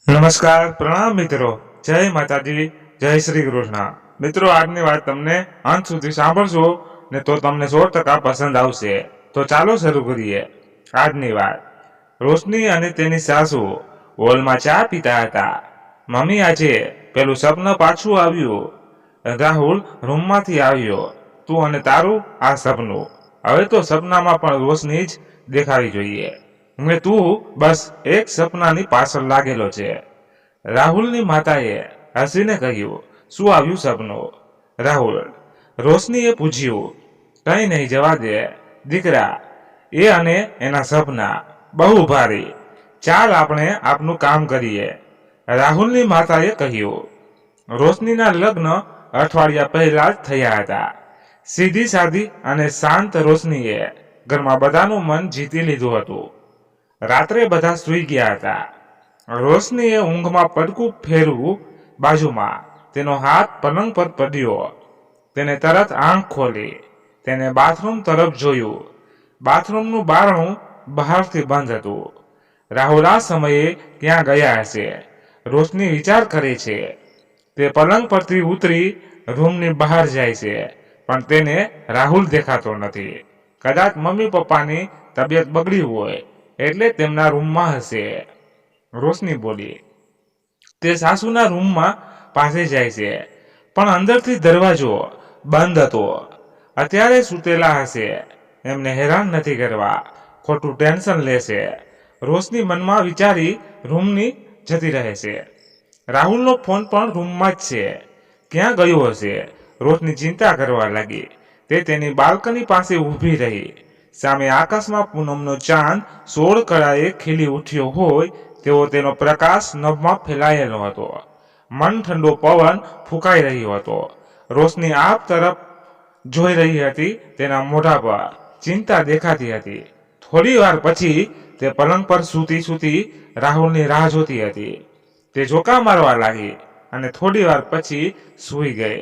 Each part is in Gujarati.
નમસ્કાર, પ્રણામ મિત્રો, જય માતાજી, જય શ્રી કૃષ્ણ। મિત્રો, આજની વાત તમને અંત સુધી સાંભળશો ને તો તમને 100% પસંદ આવશે। તો ચાલો શરૂ કરીએ આજની વાત। રોશની અને તેની સાસુ હોલમાં ચા પીતા હતા। મમ્મી, આજે પેલું સપનું પાછું આવ્યું। રાહુલ રૂમમાંથી આવ્યો। તું અને તારું આ સપનું। હવે તો સપનામાં પણ રોશની જ દેખાવી જોઈએ ને તું બસ એક સપનાની પાછળ લાગેલો છે। રાહુલની માતાએ હસીને કહ્યું, શું આવ્યું સપનું? રાહુલ: રોશનીએ પૂછ્યું, કંઈ નહીં, જવા દે દીકરા, એ અને એના સપના બહુ ભારી, ચાલ આપણે આપનું કામ કરીએ। રાહુલની માતાએ કહ્યું, રોશનીના લગ્ન અઠવાડિયા પહેલા જ થયા હતા। સીધી સાદી અને શાંત રોશનીએ ઘરમાં બધાનું મન જીતી લીધું હતું। રાત્રે બધા સૂઈ ગયા હતા। રોશનીએ ઊંઘમાં પડકું ફેરવું બાજુમાં તેનો હાથ પલંગ પર પડ્યો। તેને તરત આંખ ખોલી। તેને બાથરૂમ તરફ જોયું। બાથરૂમનું બારણું બહારથી બંધ હતું। રાહુલ આ સમયે ક્યાં ગયા હશે? રોશની વિચાર કરે છે। તે પલંગ પરથી ઉતરી રૂમની બહાર જાય છે, પણ તેને રાહુલ દેખાતો નથી। કદાચ મમ્મી પપ્પાની તબિયત બગડી હોય એટલે તેમના રૂમમાં હશે। રોશની બોલી। તે સાસુના રૂમમાં પાસે જાય છે, પણ અંદરથી દરવાજો બંધ હતો। અત્યારે સૂતેલા હશે, એમને હેરાન નથી કરવા, ખોટું ટેન્શન લેશે। રોશની મનમાં વિચારી રૂમની જતી રહે છે। રાહુલનો ફોન પણ રૂમમાં જ છે, ક્યાં ગયો હશે? રોશની ચિંતા કરવા લાગી। તે તેની બાલ્કની પાસે ઊભી રહી। સામે આકાશમાં પૂનમનો ચાંદ 16 કળાએ ખીલી ઉઠ્યો હોય તેવો તેનો પ્રકાશ નભમાં ફેલાયેલો હતો। મન ઠંડો પવન ફૂંકાઈ રહ્યો હતો। રોશની આપ તરફ જોઈ રહી હતી। તેના મોઢા પર ચિંતા દેખાતી હતી। થોડી વાર પછી તે પલંગ પર સૂતી રાહુલની રાહ જોતી હતી। તે ઝોકા મારવા લાગી અને થોડી વાર પછી સૂઈ ગઈ।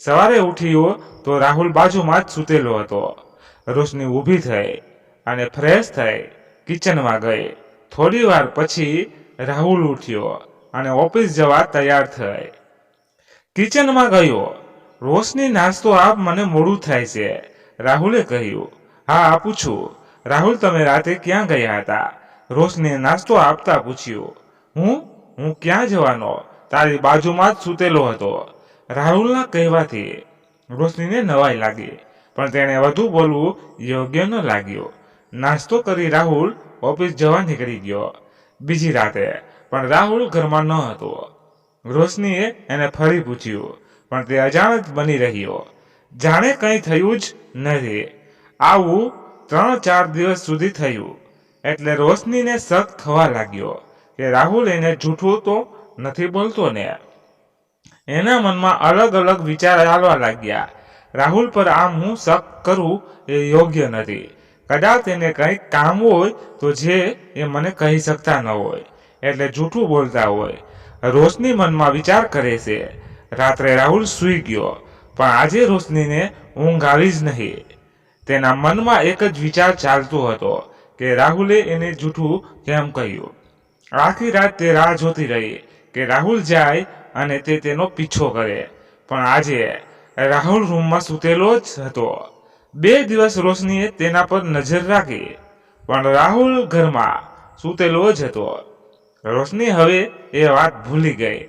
સવારે ઉઠ્યો તો રાહુલ બાજુમાં જ સૂતેલો હતો। રોશની ઊભી થઈ અને ફ્રેશ થઈ કિચનમાં ગઈ। થોડી વાર પછી રાહુલ ઉઠ્યો અને ઓફિસ જવા તૈયાર થઈ કિચનમાં ગયો। રોશની, નાસ્તો આપ, મને મોડું થાય છે। રાહુલે કહ્યું, હા આપું છું। રાહુલ, તમે રાતે ક્યાં ગયા હતા? રોશનીએ નાસ્તો આપતા પૂછ્યું। હું ક્યાં જવાનો? તારી બાજુમાં જ સૂતેલો હતો। રાહુલના કહેવાથી રોશનીને નવાઈ લાગી, પણ તેણે વધુ બોલવું યોગ્ય ન લાગ્યું। નાસ્તો કરી રાહુલ ઓફિસ જવા નીકળી ગયો। બીજી રાતે પણ રાહુલ ઘરમાં ન હતો। રોશનીએ એને ફરી પૂછ્યું, પણ તે અજાણ જ બની રહ્યો, જાણે કંઈ થયું જ નથી। આવું 3-4 દિવસ સુધી થયું એટલે રોશનીને શક થવા લાગ્યો કે રાહુલ એને જૂઠું તો નથી બોલતો ને। એના મનમાં અલગ અલગ વિચાર આવવા લાગ્યા। રાહુલ પર આમ હું શક કરું એ યોગ્ય નથી। કદાચ એને કંઈક કામ હોય તો જે એ મને કહી શકતા ન હોય, એટલે જૂઠું બોલતા હોય। રોશની મનમાં વિચાર કરે છે। રાત્રે રાહુલ સૂઈ ગયો, પણ આજે રોશનીને ઊંઘ આવી જ નહીં। તેના મનમાં એક જ વિચાર ચાલતો હતો કે રાહુલે એને જૂઠું કેમ કહ્યું। આખી રાત તે રાહ જોતી રહી કે રાહુલ જાય અને તે તેનો પીછો કરે, પણ આજે રાહુલ રૂમમાં સૂતેલો જ હતો। 2 દિવસ રોશનીએ તેના પર નજર રાખી, પણ રાહુલ ઘરમાં સૂતેલો જ હતો। રોશની હવે એ વાત ભૂલી ગઈ।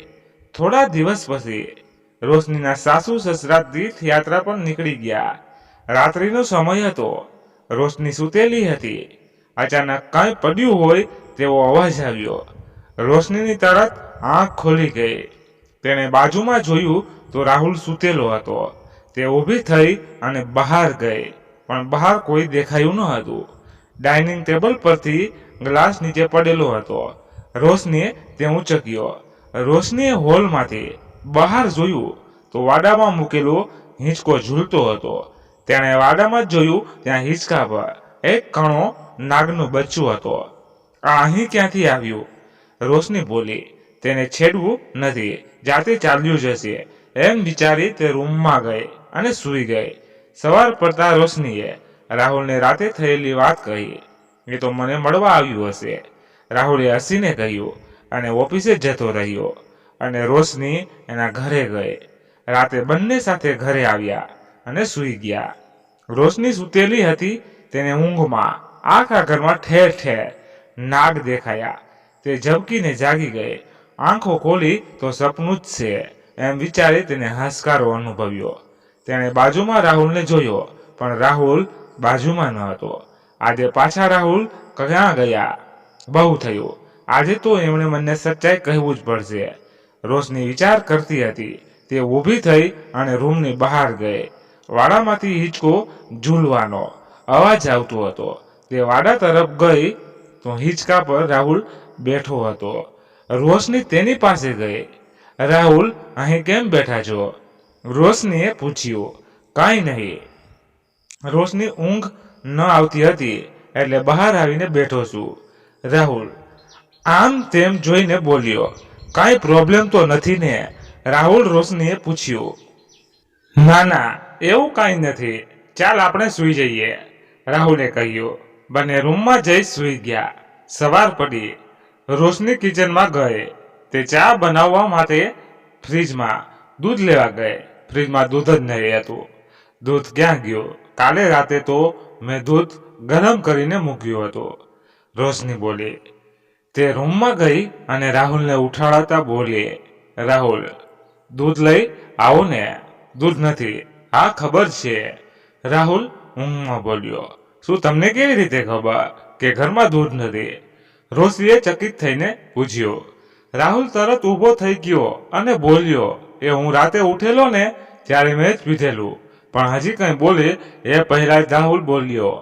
થોડા દિવસ પછી રોશનીના સાસુ સસરા તીર્થયાત્રા પર નીકળી ગયા। રાત્રિનો સમય હતો। રોશની સૂતેલી હતી। અચાનક કંઈ પડ્યું હોય તેવો અવાજ આવ્યો। રોશનીની તરત આંખ ખોલી ગઈ। તેણે બાજુમાં જોયું તો રાહુલ સૂતેલો હતો। તે ઊભી થઈ અને બહાર ગઈ, પણ બહાર કોઈ દેખાયું ન હતું। ડાઇનિંગ ટેબલ પરથી ગ્લાસ નીચે પડેલો હતો। રોશનીએ તે ઊંચક્યો। રોશનીએ હોલમાંથી બહાર જોયું તો વાડામાં મૂકેલો હિંચકો ઝૂલતો હતો। તેણે વાડામાં જોયું ત્યાં હિંચકા પર એક કણો નાગનું બચ્ચું હતો। આ અહીં ક્યાંથી આવ્યું? રોશની બોલી। તેને છેડવું નથી, જાતે ચાલ્યું જશે એમ વિચારી તે રૂમમાં ગઈ અને સૂઈ ગઈ। સવાર પડતા રોશનીએ રાહુલને રાતે થયેલી વાત કહી। એ તો મને મળવા આવ્યું હશે, રાહુલે હસીને કહ્યું। અને ઓફિસે જતો રહ્યો અને રોશની એના ઘરે ગઈ. રાતે બંને સાથે ઘરે આવ્યા અને સૂઈ ગયા. રોશની સૂતેલી હતી. તેને ઊંઘમાં આખા ઘરમાં ઠેર ઠેર નાગ દેખાયા. તે ઝબકીને જાગી ગઈ. આંખો ખોલી તો સપનું જ છે એમ વિચારી તેને હાશકારો અનુભવ્યો. તેણે બાજુમાં રાહુલને જોયો, પણ રાહુલ બાજુમાં ન હતો. આજે પાછા રાહુલ ક્યાં ગયા? બહુ થયું. આજે તો એમણે મને સચ્ચાઈ કહેવું જ પડશે. રોશની વિચાર કરતી હતી. તે ઊભી થઈ અને રૂમની બહાર ગઈ. વાડામાંથી હિંચકો ઝૂલવાનો અવાજ આવતો હતો. તે વાડા તરફ ગઈ તો હિંચકા પર રાહુલ બેઠો હતો. રોશની તેની પાસે ગઈ. રાહુલ, અહીં કેમ બેઠા છો? રોશનીએ પૂછ્યું. કાંઈ નહીં. રોશની ઊંઘ ન આવતી હતી એટલે બહાર આવીને બેઠો છું. રાહુલ આમ તેમ જોઈને બોલ્યો. કાંઈ પ્રોબ્લેમ તો નથી ને? રાહુલ રોશનીએ પૂછ્યું. ના ના, એવું કાંઈ નથી. ચાલ આપણે સૂઈ જઈએ, રાહુલે કહ્યું. બંને રૂમમાં જઈ સૂઈ ગયા. સવાર પડી. રોશની કિચનમાં ગઈ. તે ચા બનાવવા માટે ફ્રીજમાં દૂધ લેવા ગઈ. ફ્રીજમાં દૂધ જ નહીં હતું. દૂધ ક્યાં ગયું? કાલે રાતે તો મેં દૂધ ગરમ કરીને મૂક્યું હતું, રોશની બોલી. તે રૂમમાં ગઈ અને રાહુલને ઉઠાડતા બોલી. રાહુલ, દૂધ લઈ આવો ને. દૂધ નથી. હા, ખબર છે, રાહુલ ઊંઘમાં બોલ્યો. શું તમને કેવી રીતે ખબર કે ઘરમાં દૂધ નથી? રોશનીએ ચકિત થઈને પૂછ્યું. રાહુલ તરત ઊભો થઈ ગયો અને બોલ્યો. એ હું રાતે ઉઠેલો ને ત્યારે મેં જ પીધેલું. પણ હજી કંઈ બોલે એ પહેલા જ રાહુલ બોલ્યો.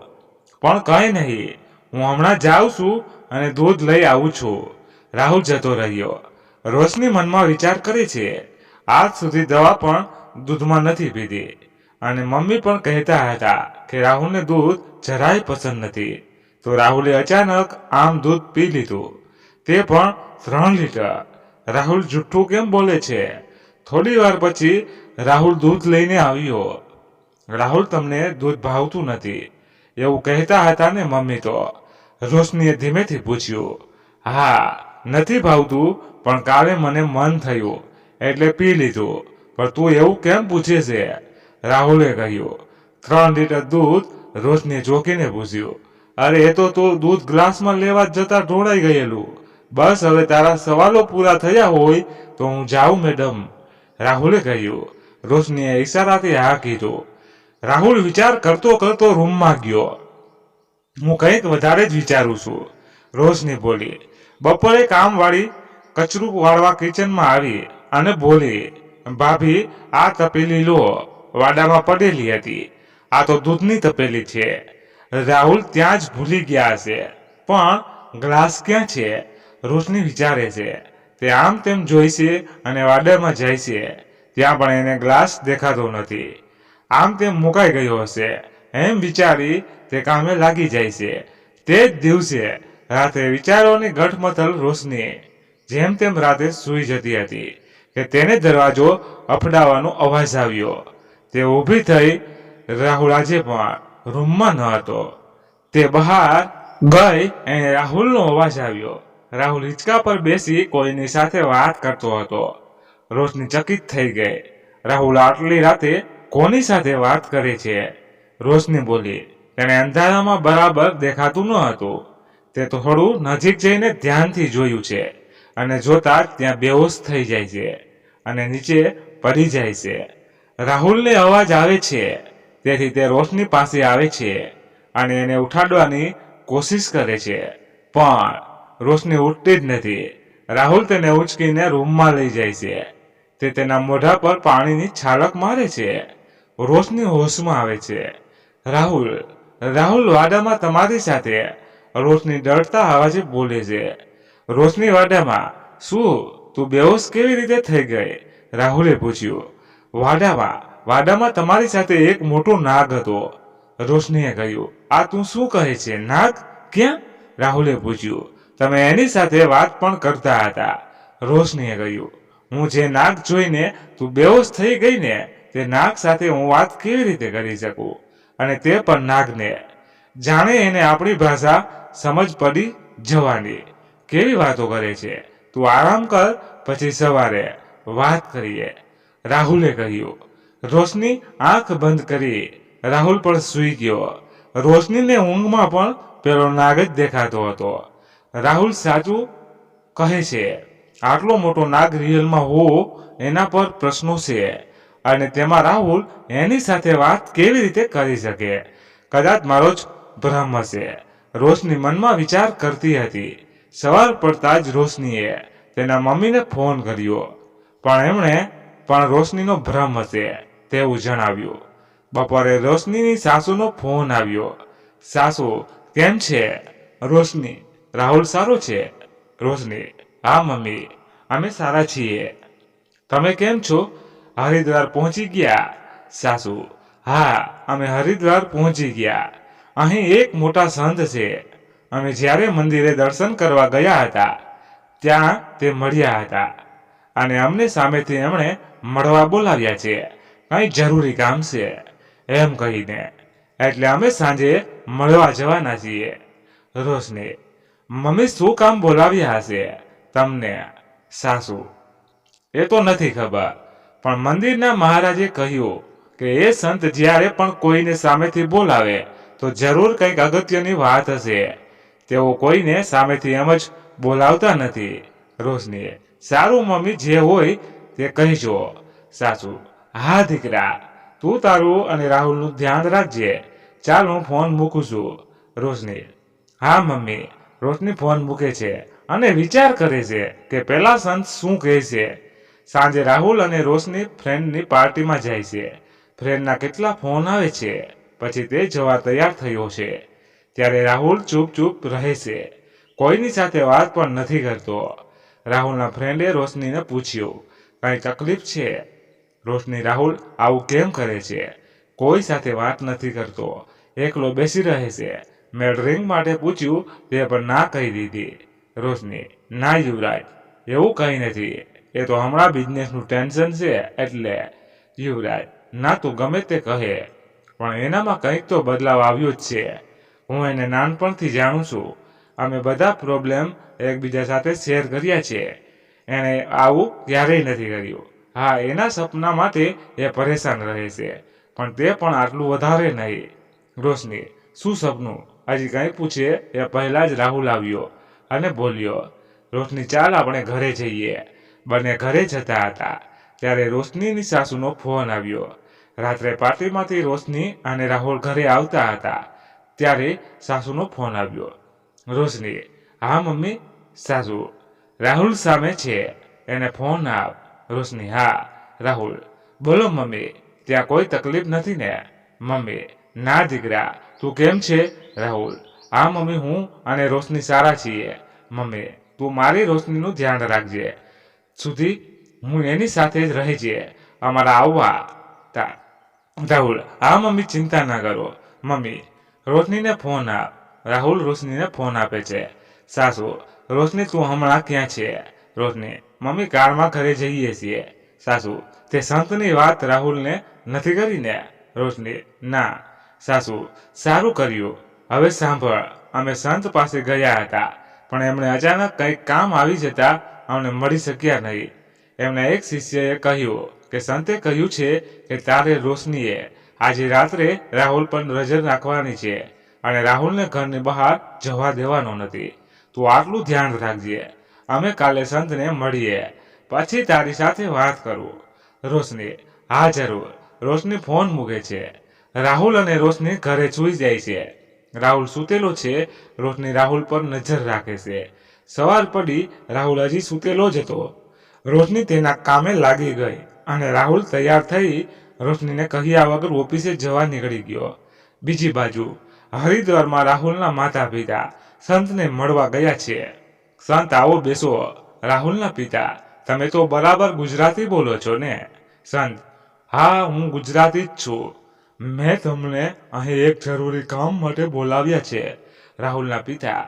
પણ કંઈ નહીં, હું હમણાં જાઉં છું અને દૂધ લઈ આવું છું. રાહુલ જતો રહ્યો. રોશની મનમાં વિચાર કરે છે, આજ સુધી દવા પણ દૂધમાં નથી પીધી અને મમ્મી પણ કહેતા હતા કે રાહુલને દૂધ જરાય પસંદ નથી. તો રાહુલે અચાનક આમ દૂધ પી લીધું, તે પણ 3 લીટર. રાહુલ જુઠ્ઠું કેમ બોલે છે? થોડી વાર પછી રાહુલ દૂધ લઈને આવ્યો. રાહુલ, તમને દૂધ ભાવતું નથી એવું કહેતા હતા ને મમ્મી તો? રોશનીએ ધીમેથી પૂછ્યું. હા, નથી ભાવતું, પણ કાલે મને મન થયું એટલે પી લીધું. પણ તું એવું કેમ પૂછે છે? રાહુલે કહ્યું. 3 લીટર દૂધ? રોશનીએ ચોંકીને પૂછ્યું. અરે એ તો તું દૂધ ગ્લાસમાં લેવા જતા ઢોળાઈ ગયેલું. બસ હવે તારા સવાલો પૂરા થયા હોય તો હું જાઉં મેડમ, રાહુલે કહ્યું. રોશનીએ ઈશારાથી હા કીધું. રાહુલ વિચાર કરતો કરતો રૂમમાં ગયો. હું કંઈક વધારે જ વિચારું છું, રોશની બોલી. બપોરે કામવાળી કચરું વાળવા કિચનમાં આવી અને બોલી. ભાભી, આ તપેલી લો, વાડામાં પડેલી હતી. આ તો દૂધની તપેલી છે. રાહુલ ત્યાં જ ભૂલી ગયા હશે, પણ ગ્લાસ ક્યાં છે? રોશની વિચારે છે. તે આમ તેમ જોઈ છે અને વાડામાં જાય છે. ત્યાં પણ એને ગ્લાસ દેખાતો નથી. આમ તેમ મુકાઈ ગયો હશે એમ વિચારી તે કામે લાગી જાય છે. તે જ દિવસે રાતે વિચારોની ગઠમથલ રોશની જેમ તેમ રાતે સૂઈ જતી હતી કે તેને દરવાજો અફડાવાનો અવાજ આવ્યો. તે ઊભી થઈ. રાહુલ આજે પણ રૂમમાં ન હતો. તે બહાર ગઈ એને રાહુલનો અવાજ આવ્યો. રાહુલ હિંચકા પર બેસી કોઈની સાથે વાત કરતો હતો. રોશની ચકિત થઈ ગઈ. રાહુલ આટલી રાતે કોની સાથે વાત કરે છે? રોશની બોલી. તેને અંધારામાં બરાબર દેખાતું ન હતું. તે થોડું નજીક જઈને ધ્યાનથી જોયું છે અને જોતા જ ત્યાં બેહોશ થઈ જાય છે અને નીચે પડી જાય છે. રાહુલને અવાજ આવે છે, તેથી તે રોશની પાસે આવે છે અને એને ઉઠાડવાની કોશિશ કરે છે, પણ રોશની ઉઠતી જ નથી. રાહુલ તેને ઉંચકીને રૂમમાં લઈ જાય છે. તે તેના મોઢા પર પાણીની છાલક મારે છે. રોશની હોશમાં આવે છે. રાહુલ, રાહુલ વાડામાં તમારી સાથે, રોશની ડરતા અવાજે બોલે છે. રોશની વાડામાં? શું, તું બેહોશ કેવી રીતે થઈ ગઈ? રાહુલે પૂછ્યું. વાડામાં તમારી સાથે એક મોટો નાગ હતો, રોશનીએ કહ્યું. આ તું શું કહે છે? નાગ? ક્યાં? રાહુલે પૂછ્યું. તમે એની સાથે વાત પણ કરતા હતા, રોશનીએ કહ્યું. હું જે નાગ જોઈને તું બેહોશ થઈ ગઈ ને, તે નાગ સાથે હું વાત કેવી રીતે કરી શકું? અને તે પણ નાગને? જાણે એને આપણી ભાષા સમજ પડી જવાની. કેવી વાતો કરે છે? તું આરામ કર, પછી સવારે વાત કરીએ, રાહુલે કહ્યું. રોશની આંખ બંધ કરી રાહુલ પણ સૂઈ ગયો. રોશનીને ઊંઘમાં પણ પેલો નાગ જ દેખાતો હતો. રાહુલ સાચું કહે છે, આટલો મોટો નાગ રિયલમાં હોવો એના પર પ્રશ્નો છે, અને તેમાં રાહુલ એની સાથે વાત કેવી રીતે કરી શકે? કદાચ મારો જ ભ્રમ હશે, રોશની મનમાં વિચાર કરતી હતી. સવાર પડતા જ રોશનીએ તેના મમ્મીને ફોન કર્યો, પણ એમણે પણ રોશનીનો ભ્રમ હશે તેવું જણાવ્યું. બપોરે રોશનીની સાસુનો ફોન આવ્યો. સાસુ, કેમ છે? રોશની, રાહુલ સારો છે. રોશની, હા મમ્મી, અમે સારા છીએ. તમે કેમ છો? હરિદ્વાર પહોંચી ગયા? સાસુ, હા, અમે હરિદ્વાર પહોંચી ગયા. અહીં એક મોટા સંત છે. અમે જ્યારે મંદિરે દર્શન કરવા ગયા હતા ત્યાં તે મળ્યા હતા, અને અમને સામેથી એમણે મળવા બોલાવ્યા છે. કંઈ જરૂરી કામ છે એમ કહીને, એટલે અમે સાંજે મળવા જવાના છીએ. રોશની, મમ્મી શું કામ બોલાવ્યા હશે તમને? સાસુ, એ તો નથી ખબર, પણ મંદિરના મહારાજે કહ્યું કે એ સંત જ્યારે પણ કોઈને સામેથી બોલાવે તો જરૂર કંઈક અગત્યની વાત હશે. તેઓ કોઈને સામેથી એમ જ બોલાવતા નથી. રોશની, સારું મમ્મી, જે હોય તે કહીજો. સાસુ, હા દીકરા, તું તારું અને રાહુલનું ધ્યાન રાખજે. ચાલ, હું ફોન મૂકું છું. રોશની, હા મમ્મી. રોશની ફોન મૂકે છે અને વિચાર કરે છે કે પેલા સંત શું કહે છે. સાંજે રાહુલ અને રોશની ફ્રેન્ડની પાર્ટીમાં જાય છે. ફ્રેન્ડના કેટલા ફોન આવે છે. પછી તે જવા તૈયાર થયો છે ત્યારે રાહુલ ચૂપ રહે છે. કોઈની સાથે વાત પણ નથી કરતો. રાહુલના ફ્રેન્ડે રોશનીને પૂછ્યું, કંઈ તકલીફ છે? રોશની, રાહુલ આવું કેમ કરે છે? કોઈ સાથે વાત નથી કરતો, એકલો બેસી રહે છે. મેં ડ્રિંક માટે પૂછ્યું, તે પણ ના કહી દીધી. રોશની, ના યુવરાજ, એવું કંઈ નથી. એ તો હમણાં બિઝનેસનું ટેન્શન છે એટલે. યુવરાજ, ના તું ગમે તે કહે, પણ એનામાં કંઈક તો બદલાવ આવ્યો જ છે. હું એને નાનપણથી જાણું છું. અમે બધા પ્રોબ્લેમ એકબીજા સાથે શેર કર્યા છે. એણે આવું ક્યારેય નથી કર્યું. હા, એના સપના માટે એ પરેશાન રહે છે, પણ તે પણ આટલું વધારે નહીં. રોશની, શું સપનું? હજી કંઈ પૂછે એ પહેલાં જ રાહુલ આવ્યો અને બોલ્યો, રોશની, ચાલ આપણે ઘરે જઈએ. બંને ઘરે જતા હતા ત્યારે રોશનીની સાસુનો ફોન આવ્યો. રાત્રે પાર્ટીમાંથી રોશની અને રાહુલ ઘરે આવતા હતા ત્યારે સાસુનો ફોન આવ્યો. રોશની, હા મમ્મી. સાસુ, રાહુલ સામે છે, એને ફોન આપ. રોશની, હા. રાહુલ, બોલો મમ્મી, ત્યાં કોઈ તકલીફ નથી ને? મમ્મી, ના દીકરા, તું કેમ છે? રાહુલ, હા મમ્મી, હું અને રોશની સારા છીએ. મમ્મી, તું મારી રોશનીનું ધ્યાન રાખજે. સુધી હું એની સાથે જ રહેજે. અમારા આવવા તા. રાહુલ, હા મમ્મી, ચિંતા ના કરો. મમ્મી, રોશનીને ફોન આપ. રાહુલ રોશનીને ફોન આપે છે. સાસુ, રોશની, તું હમણાં ક્યાં છે? રોશની, મમ્મી, કારમાં ઘરે જઈએ છીએ. સાસુ, તે સંતની વાત રાહુલને નથી કરી ને? રોશની, ના. સાસુ, સારું કર્યું. હવે સાંભળ, અમે સંત પાસે ગયા હતા, પણ એમણે અચાનક કંઈક કામ આવી જતા અમને મળી શક્યા નહીં. એમના એક શિષ્યએ કહ્યું કે સંતે કહ્યું છે કે તારે રોશનીએ આજે રાત્રે રાહુલ પર નજર નાખવાની છે અને રાહુલને ઘરની બહાર જવા દેવાનો નથી. તું આટલું ધ્યાન રાખજે. અમે કાલે સંતને મળીએ, પછી તારી સાથે વાત કરું. રોશની, હા જરૂર. રોશની ફોન મૂકે છે. રાહુલ અને રોશની ઘરે સૂઈ જાય છે. રાહુલ સૂતેલો છે. રોશની રાહુલ પર નજર રાખે છે. સવાર પડી રાહુલ હજી સૂતેલો જ હતો. રોશની તેના કામે લાગી ગઈ અને રાહુલ તૈયાર થઈ રોશનીને કહ્યા વગર ઓફિસે જવા નીકળી ગયો. બીજી બાજુ હરિદ્વારમાં રાહુલના માતા પિતા સંતને મળવા ગયા છે. સંત, આવો બેસો. રાહુલના પિતા, તમે તો બરાબર ગુજરાતી બોલો છો ને? સંત, હા, હું ગુજરાતી જ છું. મેં તમને અહીં એક જરૂરી કામ માટે બોલાવ્યા છે. રાહુલના પિતા,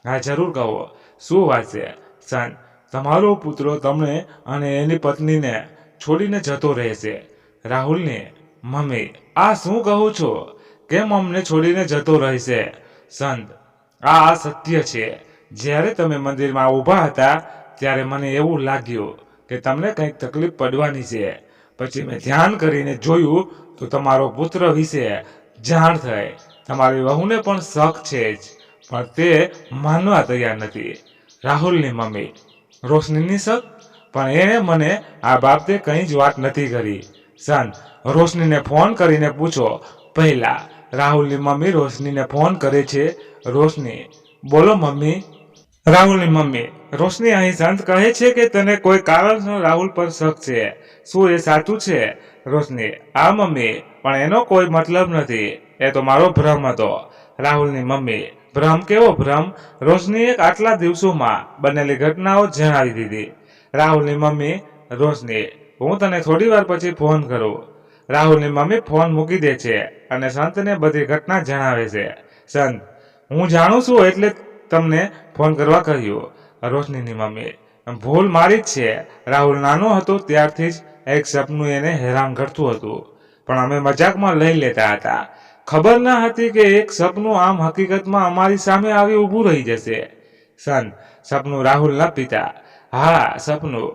હા જરૂર કહો, શું વાત છે? સંત, તમારો પુત્ર તમને અને એની પત્નીને છોડીને જતો રહેશે. રાહુલની મમ્મી, આ શું કહો છો? કેમ અમને છોડીને જતો રહેશે? સંત, આ સત્ય છે. જ્યારે તમે મંદિરમાં ઊભા હતા ત્યારે મને એવું લાગ્યું કે તમને કંઈક તકલીફ પડવાની છે. પછી મેં ધ્યાન કરીને જોયું તો તમારો પુત્ર વિશે જાણ થઈ. તમારી વહુને પણ શક છે જ, પણ તે માનવા તૈયાર નથી. રાહુલની મમ્મી: રોશનીની શક? પણ એણે મને આ બાબતે કંઈ જ વાત નથી કરી. શાંત. રોશનીને ફોન કરીને પૂછો. પહેલા રાહુલની મમ્મી રોશનીને ફોન કરે છે. રોશની: બોલો મમ્મી. રાહુલની મમ્મી: રોશની, અહીં સંત કહે છે કે તને કોઈ કારણસર રાહુલ પર શક છે. શું એ સાચું છે? રોશની: હા મમ્મી, પણ એનો કોઈ મતલબ નથી. એ તો મારો ભ્રમ હતો. રાહુલની મમ્મી: ભ્રમ? કેવો ભ્રમ? રોશનીએ આટલા દિવસોમાં બનેલી ઘટનાઓ જણાવી દીધી. રાહુલની મમ્મી: રોશની, હું તને થોડી વાર પછી ફોન કરું. રાહુલની મમ્મી ફોન મૂકી દે છે અને સંતને બધી ઘટના જણાવે છે. સંત: હું જાણું છું એટલે તમને ફોન કરવા કહ્યું. રોશનીની મમ્મી: ભૂલ મારી જ છે. રાહુલ નાનો હતો ત્યારથી જ એક સપનું એને હેરાન કરતું હતું, પણ અમે મજાકમાં લઈ લેતા હતા. ખબર ન હતી કે એક સપનું આમ હકીકતમાં અમારી સામે આવી ઊભું રહી જશે. સંત: સપનું રાહુલના પિતા: હા, સપનું.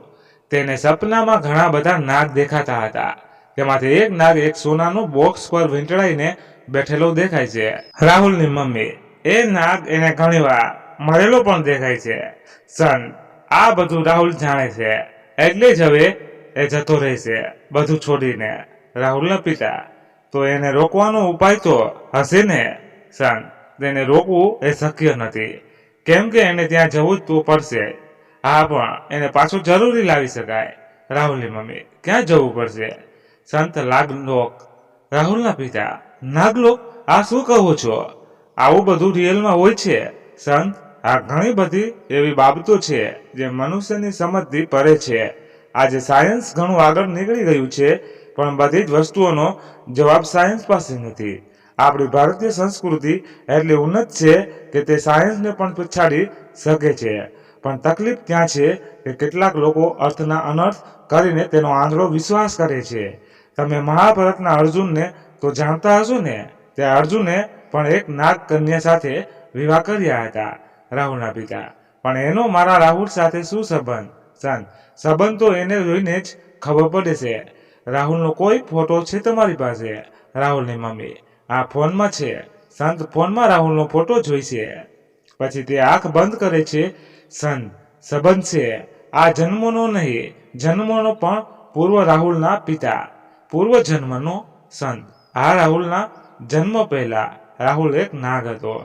તેને સપનામાં ઘણા બધા નાગ દેખાતા હતા. તેમાંથી એક નાગ એક સોનાનું બોક્સ પર વીંટળાઈને બેઠેલો દેખાય છે. રાહુલની મમ્મી: એ નાગ એને ઘણીવાર મરેલો પણ દેખાય છે. સંત: આ બધું રાહુલ જાણે છે, એટલે જ હવે એ જતો રહેશે બધું છોડીને. રાહુલના પિતા: તો એને રોકવાનો ઉપાય તો હશે ને? સંત: તેને રોકવું એ શક્ય નથી, કેમ કે એને ત્યાં જવું જ તો પડશે. હા, પણ એને પાછું જરૂરી લાવી શકાય. રાહુલની મમ્મી: ક્યાં જવું પડશે? સંત: નાગલોક. રાહુલના પિતા: નાગલોક? આ શું કહો છો? આવું બધું રિયલમાં હોય છે? સંત: આ ઘણી બધી એવી બાબતો છે જે મનુષ્યની સમજથી પરે છે. આજે સાયન્સ ઘણું આગળ નીકળી ગયું છે, પણ બધી જ વસ્તુઓનો જવાબ સાયન્સ પાસે નથી. આપણી ભારતીય સંસ્કૃતિ એટલી ઉન્નત છે કે તે સાયન્સને પણ પછાડી શકે છે. પણ તકલીફ ત્યાં છે કે કેટલાક લોકો અર્થના અનર્થ કરીને તેનો આંધળો વિશ્વાસ કરે છે. તમે મહાભારતના અર્જુનને તો જાણતા હશો ને? તે અર્જુને પણ એક નાગ કન્યા સાથે વિવાહ કર્યા હતા. રાહુલના પિતા: પણ એનો મારા રાહુલ સાથે શું સંબંધ? સંત: સંબંધ તો એને જોઈને જ ખબર પડે છે. રાહુલનો કોઈ ફોટો છે તમારી પાસે? રાહુલની મમ્મી: આ ફોનમાં છે. સંત ફોનમાં રાહુલનો ફોટો જોઈ છે. પછી તે આંખ બંધ કરે છે. સંત: સંબંધ છે. આ જન્મનો નહીં, જન્મનો પણ પૂર્વ રાહુલના પિતા. પૂર્વ જન્મનો? સંત: આ રાહુલના જન્મ પહેલા રાહુલ એક નાગ હતો.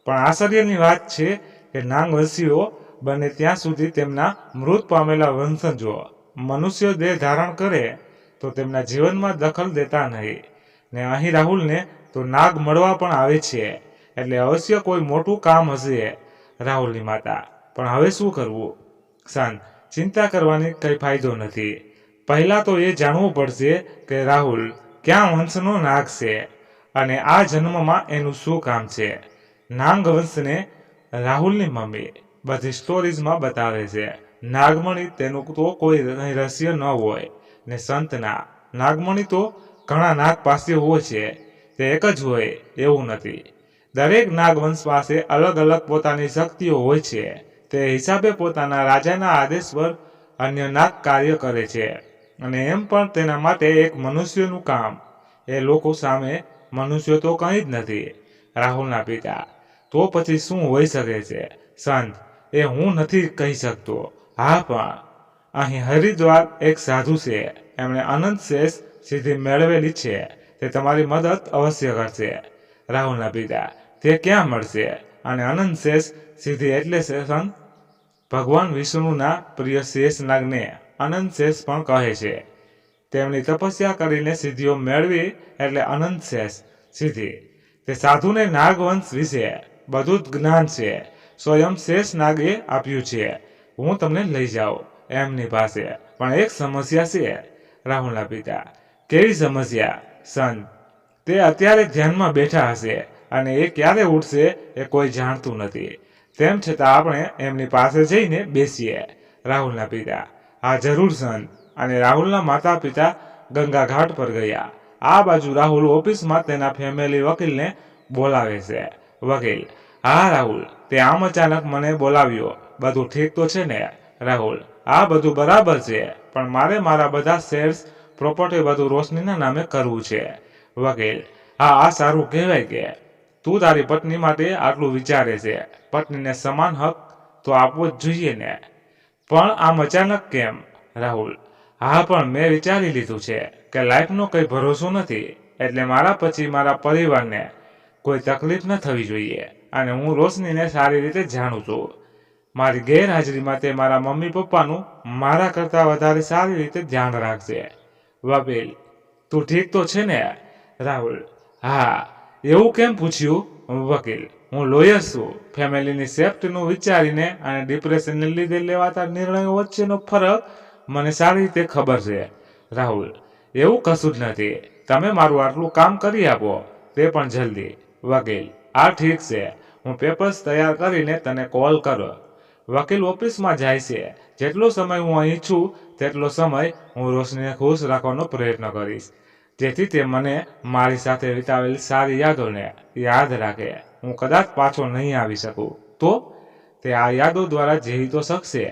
પણ આશ્ચર્યની વાત છે કે નાગવંશીઓ બને ત્યાં સુધી તેમના મૃત પામેલા વંશજો મનુષ્ય દેહ ધારણ કરે તો તેમના જીવનમાં દખલ દેતા નહીં. ને અહીં રાહુલને તો નાગ મળવા પણ આવે છે, એટલે અવશ્ય કોઈ મોટું કામ હશે. રાહુલની માતા: પણ હવે શું કરવું? શાંત. ચિંતા કરવાની કંઈ ફાયદો નથી. પહેલાં તો એ જાણવું પડશે કે રાહુલ ક્યાં વંશનો નાગ છે અને આ જન્મમાં એનું શું કામ છે. નાગવંશને રાહુલની મમ્મી બધી સ્ટોરીઝમાં બતાવે છે. નાગમણી તેનું તો કોઈ રહસ્ય ન હોય. ને સંતના નાગમણી તો ઘણા નાગ પાસે હોય છે, તે એક જ હોય એવું નથી. દરેક નાગવંશ પાસે અલગ અલગ પોતાની શક્તિઓ હોય છે. તે હિસાબે પોતાના રાજાના આદેશ પર અન્ય નાગ કાર્ય કરે છે. અને એમ પણ તેના માટે એક મનુષ્યનું કામ. એ લોકો સામે મનુષ્ય તો કંઈ જ નથી. રાહુલના પિતા: તો પછી શું હોઈ શકે છે? સંત: એ હું નથી કહી શકતો. હા, પણ અહીં હરિદ્વાર એક સાધુ છે, એમણે અનંત શેષ સિદ્ધિ મેળવેલી છે. તે તમારી મદદ અવશ્ય કરશે. રાહુલના પિતા: તે ક્યાં મળશે? અને અનંત શેષ સિદ્ધિ એટલે છે સંત? ભગવાન વિષ્ણુના પ્રિય શેષનાગને અનંત શેષ પણ કહે છે. તેમની તપસ્યા કરીને સિદ્ધિઓ મેળવી એટલે અનંત શેષ સિદ્ધિ. તે સાધુને નાગવંશ વિશે બધું જ જ્ઞાન છે. સ્વયં શેષનાગે આપ્યું છે. હું તમને લઈ જાઉં એમની પાસે, પણ એક સમસ્યા છે. રાહુલના પિતા: કેવી સમસ્યા? સંત: તે અત્યારે ધ્યાનમાં બેઠા હશે અને એ ક્યારે ઉઠશે એ કોઈ જાણતું નથી. તેમ છતાં આપણે એમની પાસે જઈને બેસીએ. રાહુલના પિતા: હા, જરૂર સંત. અને રાહુલના માતા પિતા ગંગા ઘાટ પર ગયા. આ બાજુ રાહુલ ઓફિસમાં તેના ફેમિલી વકીલને બોલાવે છે. વકીલ: હા રાહુલ, તે આમ અચાનક મને બોલાવ્યો, બધું ઠીક તો છે ને? રાહુલ: આ બધું બરાબર છે, પણ મારે મારા બધા શેર્સ, પ્રોપર્ટી બધું રોશનીના નામે કરવું છે. વકીલ: હા, આ સારું કહેવાય કે તું તારી પત્ની માટે આટલું વિચારે છે. પત્નીને સમાન હક તો આપવો જ જોઈએ ને. પણ આમ અચાનક કેમ? રાહુલ: હા, પણ મેં વિચારી લીધું છે કે લાઈફનો કંઈ ભરોસો નથી, એટલે મારા પછી મારા પરિવારને કોઈ તકલીફ ન થવી જોઈએ. અને હું રોશનીને સારી રીતે જાણું છું. મારી ગેરહાજરીમાં તે મારા મમ્મી પપ્પાનું મારા કરતાં વધારે સારી રીતે ધ્યાન રાખશે. વકીલ: તું ઠીક તો છે ને? રાહુલ: હા. એવું કેમ પૂછ્યું? વકીલ: હું લોયર છું. ફેમિલીની સેફ્ટીનું વિચારીને અને ડિપ્રેશનને લીધે લેવાતા નિર્ણયો વચ્ચેનો ફરક મને સારી રીતે ખબર છે. રાહુલ: એવું કશું જ નથી. તમે મારું આટલું કામ કરી આપો, તે પણ જલ્દી. વકીલ: આ ઠીક છે. હું પેપર્સ તૈયાર કરીને તને કોલ કરો. વકીલ ઓફિસમાં જાય છે. જેટલો સમય હું અહીં છું તેટલો સમય હું રોશનીને ખુશ રાખવાનો પ્રયત્ન કરીશ, જેથી તે મને મારી સાથે વિતાવેલી સારી યાદોને યાદ રાખે. હું કદાચ પાછો નહીં આવી શકું તો તે આ યાદો દ્વારા જીવી તો શકશે.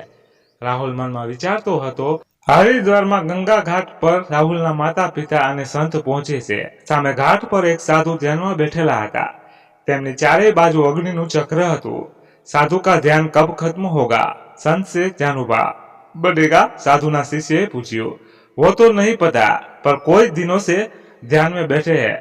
રાહુલ મનમાં વિચારતો હતો. હરિદ્વારમાં ગંગા ઘાટ પર રાહુલના માતા પિતા અને સંત પહોંચે છે. સામે ઘાટ પર એક સાધુ ધ્યાનમાં બેઠેલા હતા. તેમની ચારેય બાજુ અગ્નિનું ચક્ર હતું. साधु का ध्यान कब खत्म होगा? संत से जानूबा बढ़ेगा? साधुना शिष्य पूछियो। वो तो नहीं पता, पर कोई दिनों से ध्यान में बैठे हैं.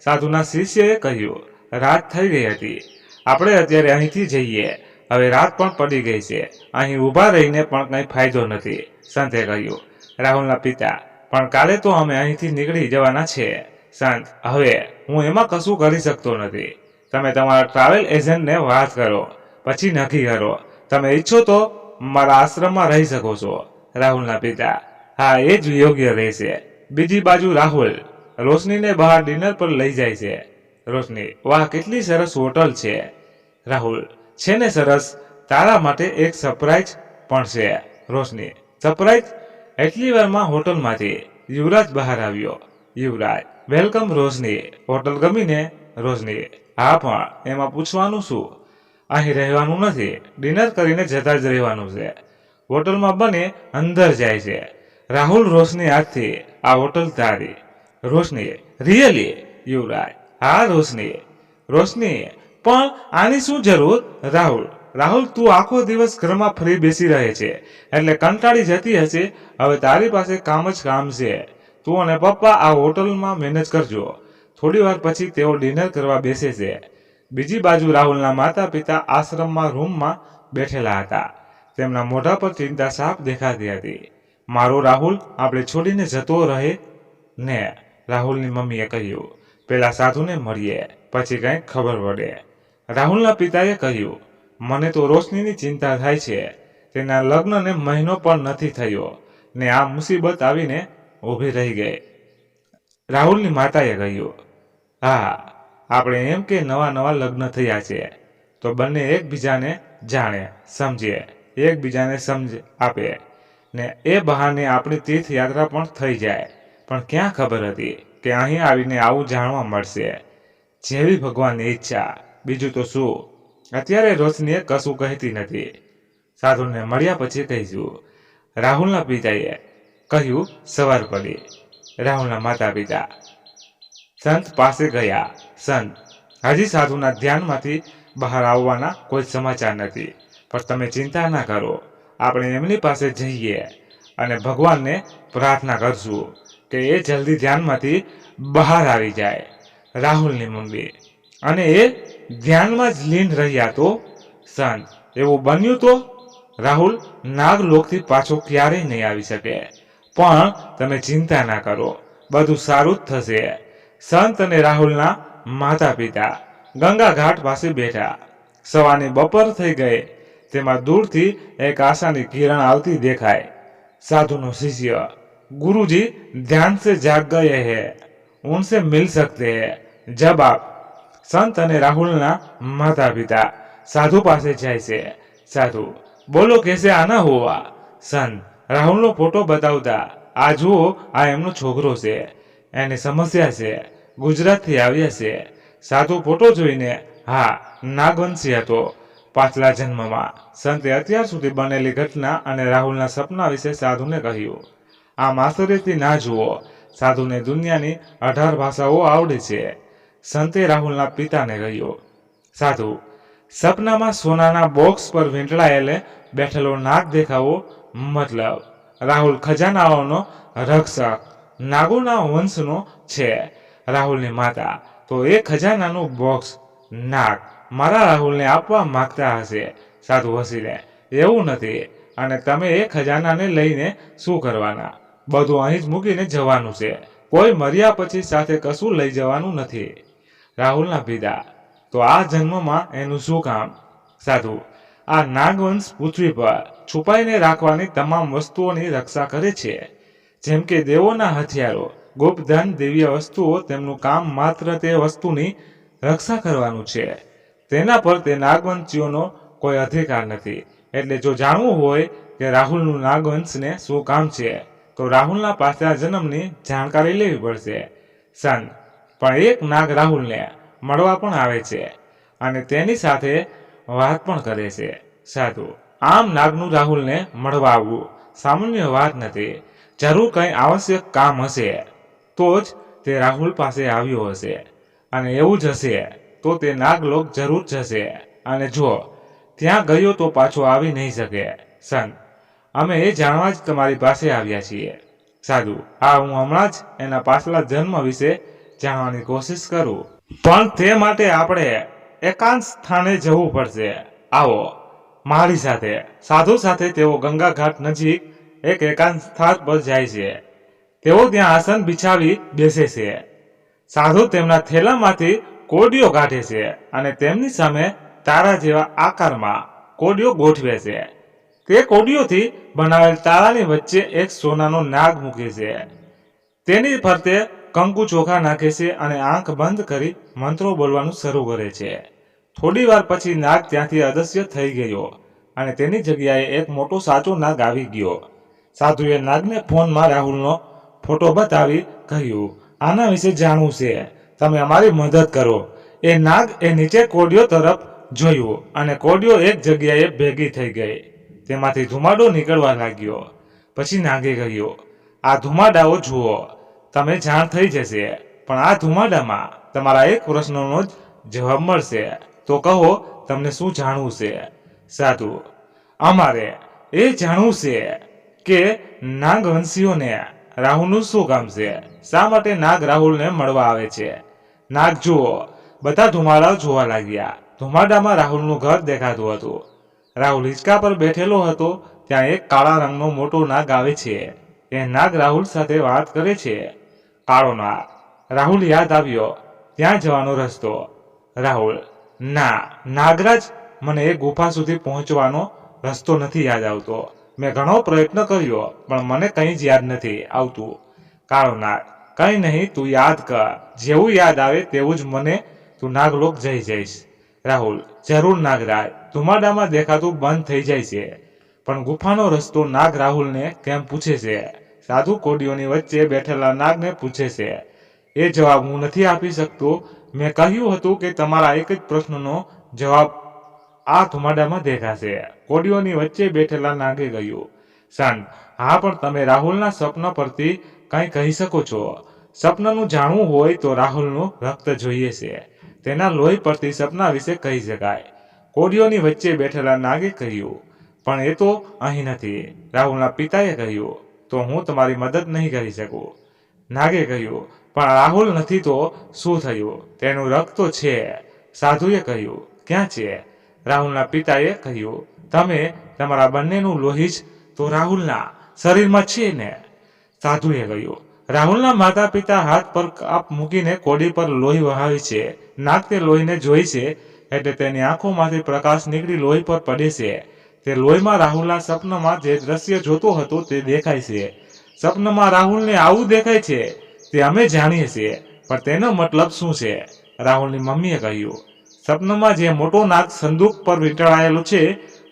साधुना शिष्યએ કહ્યું. રાત થઈ ગઈ હતી. આપણે અત્યારે અહીંથી જઈએ. હવે રાત પણ પડી ગઈ છે. અહીં ઊભા રહીને પણ કંઈ ફાયદો નથી. સંતે કહ્યું. રાહુલના પિતા: પણ કાલે તો અમે અહીંથી નીકળી જવાના છે. સંત: હવે હું એમાં કશું કરી શકતો નથી. તમે તમારા ટ્રાવેલ એજન્ટને વાત કરો, પછી નક્કી કરો. તમે ઈચ્છો તો મારા આશ્રમમાં રહી શકો છો. રાહુલના પિતા: હા, એ જ યોગ્ય રહેશે. બીજી બાજુ રાહુલ રોશનીને બહાર ડિનર પર લઈ જાય છે. રોશની: વાહ, કેટલી સરસ હોટલ છે. રાહુલ: છે ને સરસ. તારા માટે એક સરપ્રાઈઝ પણ છે. રોશની: સરપ્રાઈઝ? એટલી વારમાં હોટલમાંથી યુવરાજ બહાર આવ્યો. યુવરાજ: વેલકમ રોશની. હોટલ ગમીને? રોશની: હા, પણ એમાં પૂછવાનું શું? અહીં રહેવાનું નથી, ડિનર કરીને જતા જ રહેવાનું છે. હોટલમાં બને અંદર જાય છે. રાહુલ રોશની હાથથી: આ હોટલ તારી. રોશની: રિયલી? યુવરાજ: હા રોશની. રોશની: પણ આની શું જરૂર? રાહુલ: રાહુલ, તું આખો દિવસ ઘરમાં ફ્રી બેસી રહે છે, એટલે કંટાળી જતી હશે. હવે તારી પાસે કામ જ કામ છે. તું અને પપ્પા આ હોટલમાં મેનેજ કરજો. થોડી વાર પછી તેઓ ડિનર કરવા બેસે છે. બીજી બાજુ રાહુલના માતા પિતા આશ્રમમાં રૂમમાં બેઠેલા હતા. તેમના મોઢા પર ચિંતા સાફ દેખાતી હતી. મારો રાહુલ આપણે છોડીને જતો રહે ને? રાહુલની મમ્મીએ કહ્યું. પેલા સાધુને મળીએ, પછી કંઈક ખબર પડે. રાહુલના પિતાએ કહ્યું. મને તો રોશનીની ચિંતા થાય છે. તેના લગ્નને મહિનો પણ નથી થયો ને આ મુસીબત આવીને ઊભી રહી ગઈ. રાહુલની માતાએ કહ્યું. હા, આપણે એમ કે નવા નવા લગ્ન થયા છે તો બંને એકબીજાને જાણે, સમજે, એકબીજાને સમજ આપે ને એ બહાને આપણી તીર્થયાત્રા પણ થઈ જાય. પણ ક્યાં ખબર હતી કે અહીં આવીને આવું જાણવા મળશે. જેવી ભગવાનની ઈચ્છા, બીજું તો શું. અત્યારે રોશનીએ કશું કહેતી નથી. સાધુને મળ્યા પછી કહીશું. રાહુલના પિતાએ કહ્યું. સવાર પડી. રાહુલના માતા પિતા સંત પાસે ગયા. સંત: હજી સાધુના ધ્યાનમાંથી બહાર આવવાના કોઈ સમાચાર નથી, પણ તમે ચિંતા ના કરો. આપણે એમની પાસે જઈએ અને ભગવાનને પ્રાર્થના કરશું કે એ જલ્દી ધ્યાનમાંથી બહાર આવી જાય. રાહુલની મમ્મી: અને એ ધ્યાનમાં જ લીન રહ્યા તો? સંત: એવું બન્યું તો? રાહુલ નાગલોકથી પાછો ક્યારેય નહીં આવી શકે. પણ તમે ચિંતા ના કરો, બધું સારું જ થશે. સંત અને રાહુલના માતા પિતા ગંગા ઘાટ પાસે બેઠા. સવારની બપોર થઈ ગઈ. તેમાં દૂરથી એક આશાની કિરણ આવતી દેખાય. साधु शिष्य: गुरुजी ध्यान से जाग गए हैं, उनसे मिल सकते हैं जब आप. संत અને રાહુલના માતા પિતા સાધુ પાસે જાય છે. સાધુ: બોલો કેસે આના હોવા? સંત રાહુલનો ફોટો બતાવતા: આ જુઓ, આ એમનો છોકરો છે, એની સમસ્યા છે, ગુજરાતથી આવ્યા છે. સાધુ ફોટો જોઈને: હા, નાગવંશી હતો, પાછલા જન્મમાં સંતે અત્યાર સુધી બનેલી ઘટના અને રાહુલના સપના વિશે સાધુને કહ્યું. આમ આશ્ચર્યથી ના જુઓ, સાધુને દુનિયાની 18 ભાષાઓ આવડે છે. સંતે રાહુલના પિતાને કહ્યું. સાધુ, સપનામાં સોનાના બોક્સ પર વીંટળાયેલે બેઠેલો નાગ દેખાવો, મતલબ રાહુલ ખજાનાઓનો રક્ષક, નાગોના વંશનો છે. રાહુલની માતા તો એ ખજાનાનું બોક્સ નાગ મારા રાહુલને આપવા માંગતા હશે. સાધુ હસીને, એવું નથી, અને તમે એ ખજાનાને લઈને શું કરવાના? બધું અહીં જ મૂકીને જવાનું છે. કોઈ મર્યા પછી સાથે કશું લઈ જવાનું નથી. રાહુલના પિતા, તો આ જન્મમાં એનું શું કામ? સાધુ, આ નાગવંશ પૃથ્વી પર છુપાઈને રાખવાની તમામ વસ્તુઓની રક્ષા કરે છે. જેમ કે દેવોના હથિયારો, ગુપ્તધન, દિવ્ય વસ્તુઓ. તેમનું કામ માત્ર તે વસ્તુની રક્ષા કરવાનું છે. તેના પર તે નાગવંશીઓનો કોઈ અધિકાર નથી. એટલે જો જાણવું હોય કે રાહુલનું નાગવંશને શું કામ છે, તો રાહુલના પાછલા જન્મની જાણકારી લેવી પડશે. સંત, પણ એક નાગ રાહુલને મળવા પણ આવે છે અને તેની સાથે વાત પણ કરે છે. સાધુ, આમ નાગનું રાહુલને મળવા આવવું સામાન્ય વાત નથી. જરૂર કંઈ આવશ્યક કામ હશે તો જ તે રાહુલ પાસે આવ્યો હશે, અને એવું જ હશે તો તે નાગલોક જરૂર જશે, અને જો ત્યાં ગયો તો પાછો આવી નહીં શકે. સંત, અમે એ જાણવા જ તમારી પાસે આવ્યા છીએ. સાધુ, હું હમણાં જ એના પાછલા જન્મ વિશે જાણવાની કોશિશ કરું, પણ તે માટે આપણે એકાંત સ્થાને જવું પડશે. આવો મારી સાથે. સાધુ સાથે તેઓ ગંગા ઘાટ નજીક એક એકાંત સ્થાન પર જાય છે. તેઓ ત્યાં આસન બિછાવી બેસે છે. સાધુ તેમના થેલામાંથી કોડીઓ કાઢે છે અને તેમની સામે તારા જેવા આકારમાં કોડીઓ ગોઠવે છે. તે કોડીઓથી બનાવેલ તારાની વચ્ચે એક સોનાનો નાગ મૂકે છે. તેની ફરતે કંકુ ચોખા નાખે છે અને આંખ બંધ કરી મંત્રો બોલવાનું શરૂ કરે છે. થોડી વાર પછી નાગ ત્યાંથી અદૃશ્ય થઈ ગયો અને તેની જગ્યાએ એક મોટો સાચો નાગ આવી ગયો. સાધુએ નાગને ફોનમાં રાહુલનો ફોટો બતાવી કહ્યું, આના વિશે જાણવું છે, તમે અમારી મદદ કરો. એ નાગ એ નીચે કોડીઓ તરફ જોયું અને કોડીઓ એક જગ્યાએ ભેગી થઈ ગઈ. તેમાંથી ધુમાડો નીકળવા લાગ્યો. પછી નાગે કહ્યું, આ ધુમાડાઓ જુઓ, તમે જાણ થઈ જશે, પણ આ ધુમાડામાં તમારા એક પ્રશ્નનો જ જવાબ મળશે. તો કહો, તમને શું જાણવું છે? સાધુ, અમારે એ જાણવું છે કે નાગવંશીઓને રાહુલનું શું કામ છે? શા માટે નાગ રાહુલને મળવા આવે છે? નાગ જુઓ. બધા ધુમાડા જોવા લાગ્યા. ધુમાડામાં રાહુલનું ઘર દેખાતું હતું. રાહુલ હિંચકા પર બેઠેલો હતો. ત્યાં એક કાળા રંગનો મોટો નાગ આવે છે. એ નાગ રાહુલ સાથે વાત કરે છે. કાળો નાગ. રાહુલ યાદ આવ્યો ત્યાં જવાનો રસ્તો. રાહુલ, ના નાગરાજ, મને એ ગુફા સુધી પહોંચવાનો રસ્તો નથી યાદ આવતો. મેં ઘણો પ્રયત્ન કર્યો પણ મને કંઈ જ યાદ નથી આવતું. કાળો નાગ, કંઈ નહીં, તું યાદ કર. જેવું યાદ આવે તેવું જ મને તું નાગલોક જઈ જઈશ. રાહુલ, જરૂર નાગરાજ. ધુમાડામાં દેખાતું બંધ થઈ જાય છે, પણ ગુફાનો રસ્તો નાગ રાહુલને કેમ પૂછે છે. સાધુ કોડીઓની વચ્ચે બેઠેલા નાગને પૂછે છે. એ જવાબ હું નથી આપી શકતો. મેં કહ્યું હતું કે તમારા એક જ પ્રશ્નનો જવાબ આ ધુમાડામાં દેખાશે. કોડીઓની વચ્ચે બેઠેલા નાગે કહ્યું. સંત, હા, પણ તમે રાહુલના સ્વપ્ન પરથી કંઈ કહી શકો છો? સ્વપ્નનું જાણવું હોય તો રાહુલનું રક્ત જોઈએ છે. તેના લોહી પરથી સપના વિશે કહી શકાય. કોડીઓની વચ્ચે બેઠેલા નાગે કહ્યું. પણ એ તો અહીં નથી. રાહુલના પિતાએ કહ્યું. તો હું તમારી મદદ નહીં કરી શકું. નાગે કહ્યું, પણ રાહુલ નથી તો શું થયું? તેનું રક્ત તો છે. સાધુએ કહ્યું, ક્યાં છે? રાહુલના પિતાએ કહ્યું, તમે તમારા બંનેનું લોહી જ તો રાહુલના શરીરમાં છે ને? સાધુએ કહ્યું, રાહુલના માતા પિતા હાથ પર કાપ મૂકીને કોડી પર લોહી વહાવે છે. નાગ તે લોહીને જોઈ છે, એટલે તેની આંખોમાંથી પ્રકાશ નીકળી લોહી પર પડે છે. તે લોહીમાં રાહુલના સપનામાં જે દ્રશ્ય જોતો હતો તે દેખાય છે. સપનામાં રાહુલને આવું દેખાય છે તે અમે જાણીએ છીએ, પણ તેનો મતલબ શું છે? રાહુલની મમ્મીએ કહ્યું, સપનામાં જે મોટો નાગ સંદૂક પર વીંટળાયેલો છે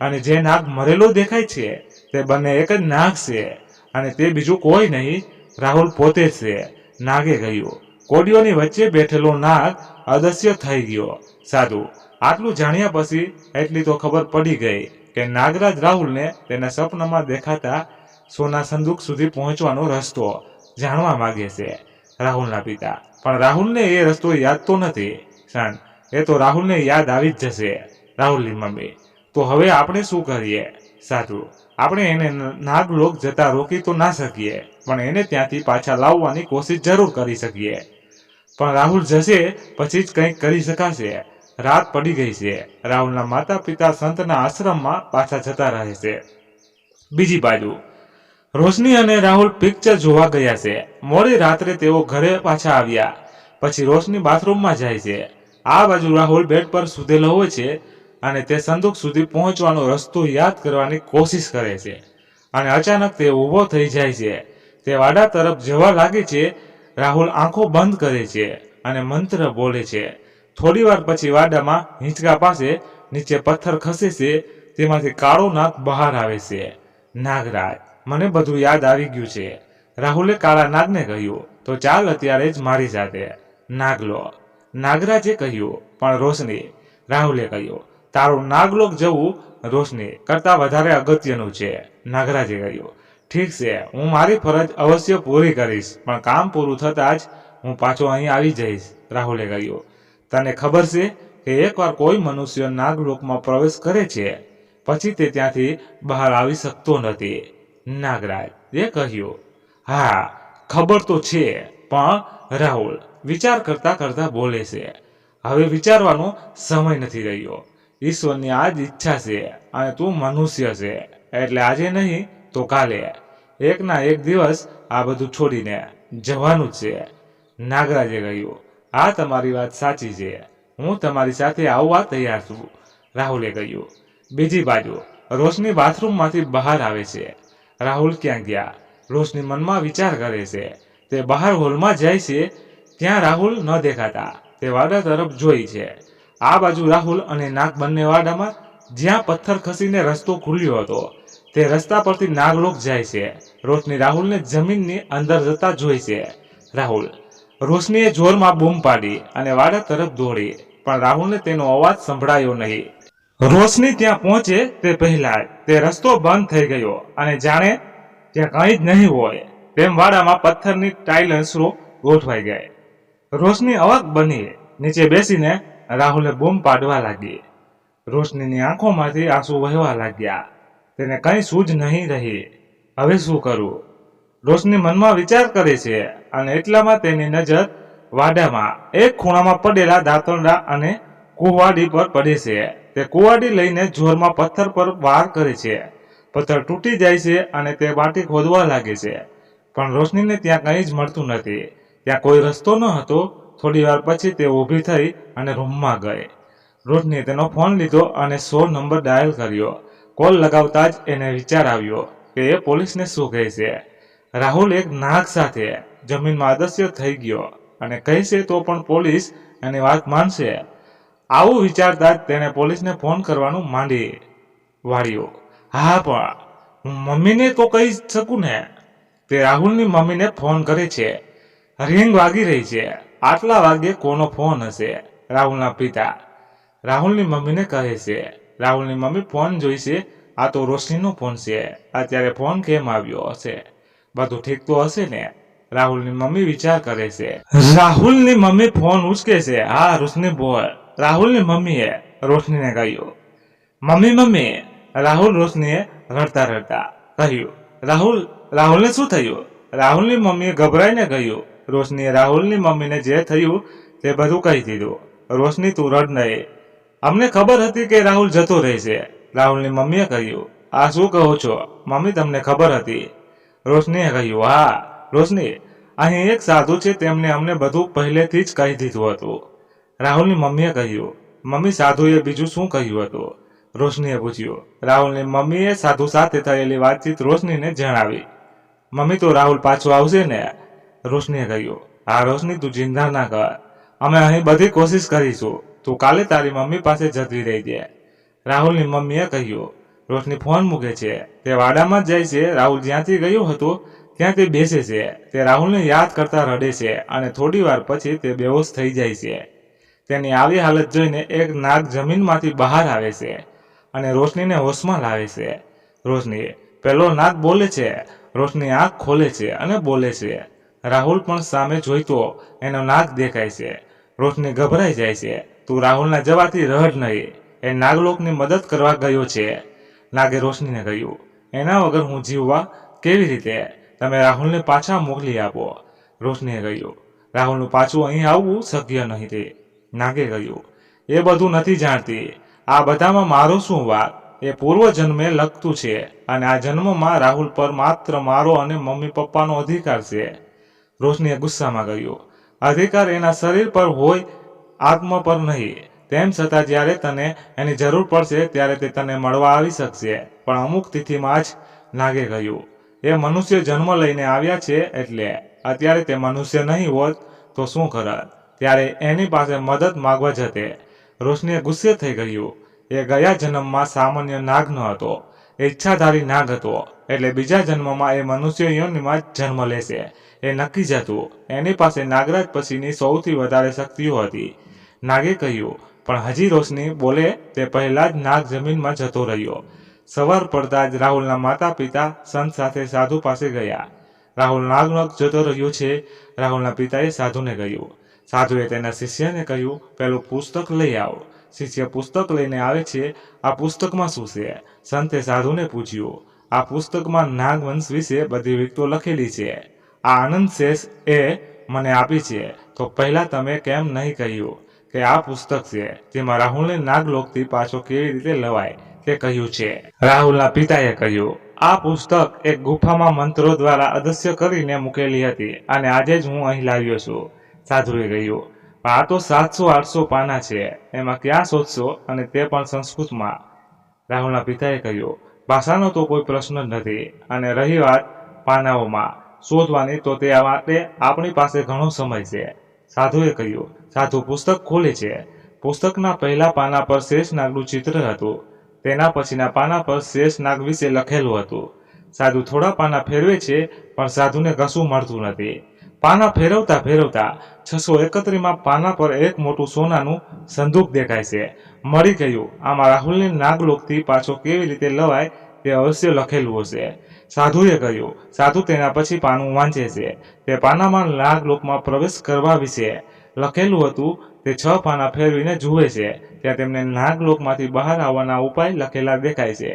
અને જે નાગ મરેલો દેખાય છે તે બંને એક જ નાગ છે, અને તે બીજું કોઈ નહીં, રાહુલ પોતે જ છે. નાગે કહ્યું. કોડીઓની વચ્ચે બેઠેલો નાગ અદૃશ્ય થઈ ગયો. સાધુ, આટલું જાણ્યા પછી એટલી તો ખબર પડી ગઈ કે નાગરાજ રાહુલને તેના સપનામાં દેખાતા સોના સંદૂક સુધી પહોંચવાનો રસ્તો જાણવા માંગે છે રાહુલના પિતા. પણ રાહુલને એ રસ્તો યાદ તો નથી. શાંત, એ તો રાહુલને યાદ આવી જ જશે રાહુલની મમ્મી. તો હવે આપણે શું કરીએ? સાધુ, આપણે એને નાગલોક જતા રોકી તો ના શકીએ, પણ એને ત્યાંથી પાછા લાવવાની કોશિશ જરૂર કરી શકીએ. પણ રાહુલ જશે પછી જ કંઈક કરી શકાશે. રાત પડી ગઈ છે. રાહુલના માતા પિતા સંતના આશ્રમમાં પાછા જતા રહે છે. બીજી બાજુ રોશની અને રાહુલ પિક્ચર જોવા ગયા છે. મોડી રાત્રે તેઓ ઘરે પાછા આવ્યા પછી રોશની બાથરૂમમાં જાય છે. આ બાજુ રાહુલ બેડ પર સૂતેલો હોય છે અને તે સંદૂક સુધી પહોંચવાનો રસ્તો યાદ કરવાની કોશિશ કરે છે. અને અચાનક તે ઊભો થઈ જાય છે. તે વાડા તરફ જવા લાગે છે. રાહુલ આંખો બંધ કરે છે અને મંત્ર બોલે છે. થોડી વાર પછી વાડામાં હિંચકા પાસે નીચે પથ્થર ખસે છે. તેમાંથી કાળો નાગ બહાર આવે છે. નાગરાજ, મને બધું યાદ આવી ગયું છે. રાહુલે કાળા નાગને કહ્યું, તો ચાલ અત્યારે જ મારી સાથે નાગલો. નાગરાજે કહ્યું, પણ રોશની. રાહુલે કહ્યું, તારું નાગલોક જવું રોશની કરતાં વધારે અગત્યનું છે. નાગરાજે કહ્યું, ઠીક છે, હું મારી ફરજ અવશ્ય પૂરી કરીશ, પણ કામ પૂરું થતાં જ હું પાછો અહીં આવી જઈશ. રાહુલે કહ્યું, તને ખબર છે કે એકવાર કોઈ મનુષ્ય નાગલોકમાં પ્રવેશ કરે છે પછી તે ત્યાંથી બહાર આવી શકતો નથી. નાગરાજે કહ્યું, હા ખબર તો છે, પણ રાહુલ વિચાર કરતા કરતા બોલે છે, હવે વિચારવાનો સમય નથી રહ્યો. ઈશ્વરની આ જ ઈચ્છા છે અને તું મનુષ્ય છે એટલે આજે નહીં તો કાલે એકના એક દિવસ આ બધું છોડીને જવાનું જ છે. નાગરાજે કહ્યું, આ તમારી વાત સાચી છે, હું તમારી સાથે આવવા તૈયાર છું. રાહુલે કહ્યું. બીજી બાજુ રોશની બાથરૂમમાંથી બહાર આવે છે. રાહુલ ક્યાં ગયા? રોશની મનમાં વિચાર કરે છે. તે બહાર હોલમાં જાય છે. ત્યાં રાહુલ ન દેખાતા. તે વાડા તરફ જોઈ છે. આ બાજુ રાહુલ અને નાગ બંને વાડામાં જ્યાં પથ્થર ખસીને રસ્તો ખુલ્યો હતો તે રસ્તા પરથી નાગલોક જાય છે. રોશની રાહુલને જમીનની અંદર જતા જોઈ છે. રાહુલ. રોશનીએ જોરમાં બૂમ પાડી અને વાડા તરફ દોડી, પણ રાહુલને તેનો અવાજ સંભળાયો નહીં. રોશની ત્યાં પહોંચે તે પહેલા તે રસ્તો બંધ થઈ ગયો અને જાણે ત્યાં કંઈ જ નહીં હોય તેમ વાડામાં પથ્થરની ટાઇલ્સો ગોઠવાઈ ગઈ. રોશની અવાક બની નીચે બેસીને રાહુલે બૂમ પાડવા લાગી. રોશનીની આંખોમાંથી આંસુ વહેવા લાગ્યા. તેને કંઈ સૂઝ નહીં રહી. હવે શું કરવું? રોશની મનમાં વિચાર કરે છે અને એટલામાં તેની નજર વાડામાં એક ખૂણામાં પડેલા દાંતરડા અને કુવાડી પર પડે છે. તે કુવાડી લઈને જોરમાં પથ્થર પર વાર કરે છે. પથ્થર તૂટી જાય છે અને તે માટી ખોદવા લાગે છે. પણ રોશનીને ત્યાં કંઈ જ મળતું નથી. ત્યાં કોઈ રસ્તો ન હતો. થોડી વાર પછી તે ઊભી થઈ અને રૂમમાં ગઈ. રોશનીએ તેનો ફોન લીધો અને 100 નંબર ડાયલ કર્યો. કોલ લગાવતા જ એને વિચાર આવ્યો કે એ પોલીસને શું કહેશે. રાહુલ એક નાગ સાથે જમીનમાં અદૃશ્ય થઈ ગયો અને કહેશે તો પણ પોલીસ એની વાત માનશે. આવું વિચારતા જ તેણે પોલીસને ફોન કરવાનું માંડી વાળ્યું. હા, પણ હું મમ્મીને તો કહી શકું ને? તે રાહુલની મમ્મીને ફોન કરે છે. રિંગ વાગી રહી છે. આટલા વાગે કોનો ફોન હશે? રાહુલના પિતા. રાહુલની મમ્મીને કહે છે. રાહુલની મમ્મી ફોન જોઈશે. આ તો રોશનીનો ફોન છે. અત્યારે ફોન કેમ આવ્યો હશે? બધું ઠીક તો હશે ને? રાહુલની મમ્મી વિચાર કરે છે. રાહુલની મમ્મી ફોન ઉચકે છે. હા, રોશની બોલ. રાહુલની મમ્મીએ રોશનીને કહ્યું. મમ્મી. રાહુલ રોશનીએ રડતા રડતા કહ્યું. રાહુલને શું થયું? રાહુલની મમ્મીએ ગભરાઈને કહ્યું. રોશનીએ રાહુલની મમ્મીને જે થયું તે બધું કહી દીધું. રોશની, તું રડ નહીં. અમને ખબર હતી કે રાહુલ જતો રહેશે. રાહુલની મમ્મીએ કહ્યું. આ શું કહો છો મમ્મી? તમને ખબર હતી? રોશનીએ કહ્યું. હા રોશની, અહીં એક સાધુ છે, તેમને અમને બધું પહેલેથી જ કહી દીધું હતું. રાહુલની મમ્મીએ કહ્યું. મમ્મી, સાધુએ બીજું શું કહ્યું હતું? રોશનીએ પૂછ્યું. રાહુલની મમ્મીએ સાધુ સાથે થયેલી વાતચીત રોશનીને જણાવી. મમ્મી, તો રાહુલ પાછો આવશે ને? રોશનીએ કહ્યું. હા રોશની, તું ચિંતા ના કર. અમે અહીં બધી કોશિશ કરીશું. તું કાલે તારી મમ્મી પાસે જતી રહેજે. રાહુલની મમ્મીએ કહ્યું. રોશની ફોન મૂકે છે. તે વાડામાં જ જાય છે. રાહુલ જ્યાંથી ગયો હતો ત્યાં તે બેસે છે. તે રાહુલને યાદ કરતા રડે છે અને થોડી વાર પછી તે બેહોશ થઈ જાય છે. તેની આવી હાલત જોઈને એક નાગ જમીનમાંથી બહાર આવે છે અને રોશનીને હોશમાં લાવે છે. રોશની પેલો નાગ બોલે છે. રોશની આંખ ખોલે છે અને બોલે છે. રાહુલ પણ સામે જોઈતો એનો નાગ દેખાય છે. રોશની ગભરાઈ જાય છે. તું રાહુલના જવાથી રડ નહીં. એ નાગલોકની મદદ કરવા ગયો છે. નાગે રોશનીને કહ્યું, એના વગર હું જીવવા કેવી રીતે? તમે રાહુલને પાછા મોકલી આપો. રોશનીએ કહ્યું, રાહુલનું પાછું અહીં આવવું શક્ય નથી. નાગે કહ્યું, એ બધું નથી જાણતી. આ બધામાં મારો શું વાત? એ પૂર્વજન્મે લખતું છે અને આ જન્મમાં રાહુલ પર માત્ર મારો અને મમ્મી પપ્પાનો અધિકાર છે. રોશનીએ ગુસ્સામાં કહ્યું, અધિકાર એના શરીર પર હોય, આત્મા પર નહીં. તેમ છતાં જ્યારે તને એની જરૂર પડશે ત્યારે તે તને મળવા આવી શકશે, પણ અમુક તિથિમાં જ. નાગે કહ્યું, એ મનુષ્ય જન્મ લઈને આવ્યા છે એટલે અત્યારે તે મનુષ્ય નહીં હોત તો શું કરત? ત્યારે એની પાસે મદદ માગવા જતે. રોશનીએ ગુસ્સે થઈ ગયું. એ ગયા જન્મમાં સામાન્ય નાગ ન હતો, એ ઈચ્છાધારી નાગ હતો. એટલે બીજા જન્મમાં એ મનુષ્ય યોનિમાં જ જન્મ લેશે એ નક્કી જ હતું. એની પાસે નાગરાજ પછીની સૌથી વધારે શક્તિઓ હતી. નાગે કહ્યું, પણ હજી રોશની બોલે તે પહેલા જ નાગ જમીનમાં જતો રહ્યો. સવાર પડતા જ રાહુલના માતા પિતા સંત સાથે સાધુ પાસે ગયા. રાહુલ નાગલોક જતો રહ્યો છે. રાહુલના પિતાએ સાધુને કહ્યું. સાધુએ તેના શિષ્યને કહ્યું, પેલું પુસ્તક લઈ આવો. શિષ્ય પુસ્તક લઈને આવે છે. આ પુસ્તકમાં શું છે? સંતે સાધુને પૂછ્યું. આ પુસ્તકમાં નાગવંશ વિશે બધી વિગતો લખેલી છે. આ આનંદ શેષ એ મને આપી છે. તો પહેલા તમે કેમ નહીં કહ્યું કે આ પુસ્તક છે જેમાં રાહુલને નાગલોકથી પાછો કેવી રીતે લવાય તે કહ્યું છે? રાહુલના પિતાએ કહ્યું, આ પુસ્તક એક ગુફામાં મંત્રો દ્વારા અદૃશ્ય કરીને મૂકેલી હતી અને આજે જ હું અહીં લાવ્યો છું. સાધુએ કહ્યું, આ તો 700-800 પાના છે, એમાં ક્યાં શોધશો અને તે પણ સંસ્કૃતમાં? રાહુલના પિતાએ કહ્યું, ભાષાનો તો કોઈ પ્રશ્ન જ નથી, અને રહી વાત પાનાઓમાં શોધવાની તો તે માટે આપણી પાસે ઘણો સમય છે. સાધુએ કહ્યું. સાધુ પુસ્તક ખોલે છે. પુસ્તકના પહેલા પાના પર શેષનાગનું ચિત્ર હતું. તેના પછીના પાના પર શેષનાગ વિશે લખેલું હતું. સાધુ થોડા પાના ફેરવે છે પણ સાધુને કશું મળતું નથી. પાના ફેરવતા ફેરવતા 631માં પાના પર એક મોટું સોનાનું સંદૂક દેખાય છે. મળી ગયું. આમાં રાહુલને નાગલોકથી પાછો કેવી રીતે લવાય તે અવશ્ય લખેલું હશે. સાધુએ કહ્યું. સાધુ તેના પછી પાનું વાંચે છે. તે પાનામાં નાગલોકમાં પ્રવેશ કરવા વિશે લખેલું હતું. તે 6 પાના ફેરવીને જુએ છે. ત્યાં તેમને નાગલોકમાંથી બહાર આવવાના ઉપાય લખેલા દેખાય છે.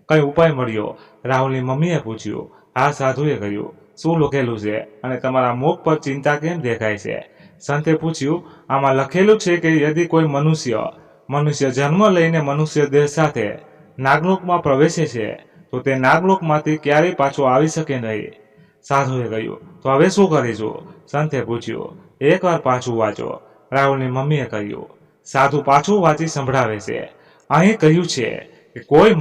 કઈ ઉપાય મળ્યો? રાહુલની મમ્મીએ પૂછ્યું. આ સાધુએ કહ્યું. શું લખેલું છે અને તમારા મુખ પર ચિંતા કેમ દેખાય છે? સંતે પૂછ્યું. આમાં લખેલું છે કે યદિ કોઈ મનુષ્ય જન્મ લઈને મનુષ્ય દેહ સાથે નાગલોકમાં પ્રવેશે છે તો તે નાગલોકમાંથી ક્યારેય પાછો આવી શકે નહીં. સાધુએ કહ્યું. તો હવે શું કરીશું? સંતે પૂછ્યું. એકવાર પાછું વાંચો. રાહુલની મમ્મીએ કહ્યું. સાધુ પાછું વાંચી સંભળાવે છે. અહીં કહ્યું છે કે કોઈ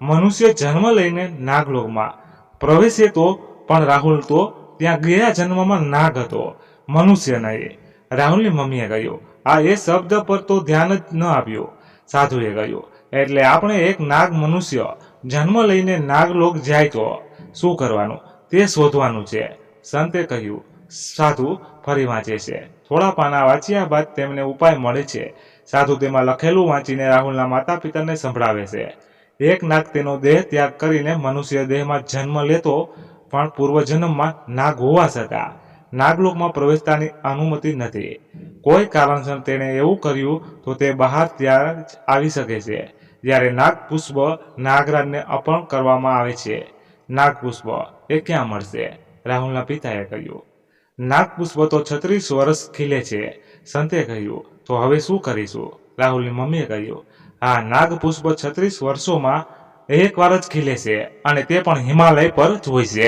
મનુષ્ય જન્મ લઈને નાગલોકમાં પ્રવેશે તો પણ રાહુલ તો ત્યાં ગયા જન્મમાં નાગ હતો, મનુષ્ય નહીં. રાહુલની મમ્મીએ કહ્યું. આ એ શબ્દ પર તો ધ્યાન જ ન આપ્યું. સાધુએ કહ્યું. એટલે આપણે એક નાગ મનુષ્ય જન્મ લઈને નાગલોક જાય તો શું કરવાનું તે શોધવાનું છે. સંતે કહ્યું. સાધુ ફરી વાંચે છે. થોડા પાના વાંચ્યા બાદ તેમને ઉપાય મળે છે. સાધુ તેમાં લખેલું વાંચીને રાહુલના માતા પિતાને સંભળાવે છે. એક નાગ તેનો દેહ ત્યાગ કરીને મનુષ્ય દેહમાં જન્મ લેતો, પણ પૂર્વજન્મમાં નાગ હોવા છતાં નાગલોકમાં પ્રવેશતાની અનુમતિ નથી. કોઈ કારણસર તેણે એવું કર્યું તો તે બહાર ત્યાં જ આવી શકે છે. જ્યારે નાગપુષ્પ નાગરાજને અર્પણ કરવામાં આવે છે. નાગપુષ્પ એ ક્યાં મળશે? રાહુલના પિતાએ કહ્યું. નાગપુષ્પ તો 36 વર્ષ ખીલે છે. સંતે કહ્યું. તો હવે શું કરીશું? રાહુલની મમ્મીએ કહ્યું. હા, નાગપુષ્પ 36 વર્ષોમાં એકવાર જ ખીલે છે અને તે પણ હિમાલય પર જ હોય છે.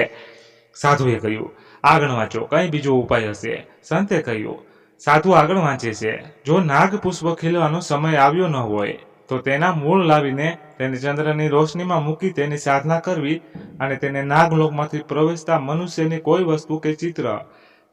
સાધુએ કહ્યું. આગળ વાંચો, કઈ બીજો ઉપાય હશે? સંતે કહ્યું. સાધુ આગળ વાંચે છે. જો નાગપુષ્પ ખીલવાનો સમય આવ્યો ન હોય તો તેના મૂળ લાવીને તેને ચંદ્રની રોશનીમાં મૂકી તેની સાધના કરવી અને તેને નાગલોકમાંથી પ્રવેશતા મનુષ્યની કોઈ વસ્તુ કે ચિત્ર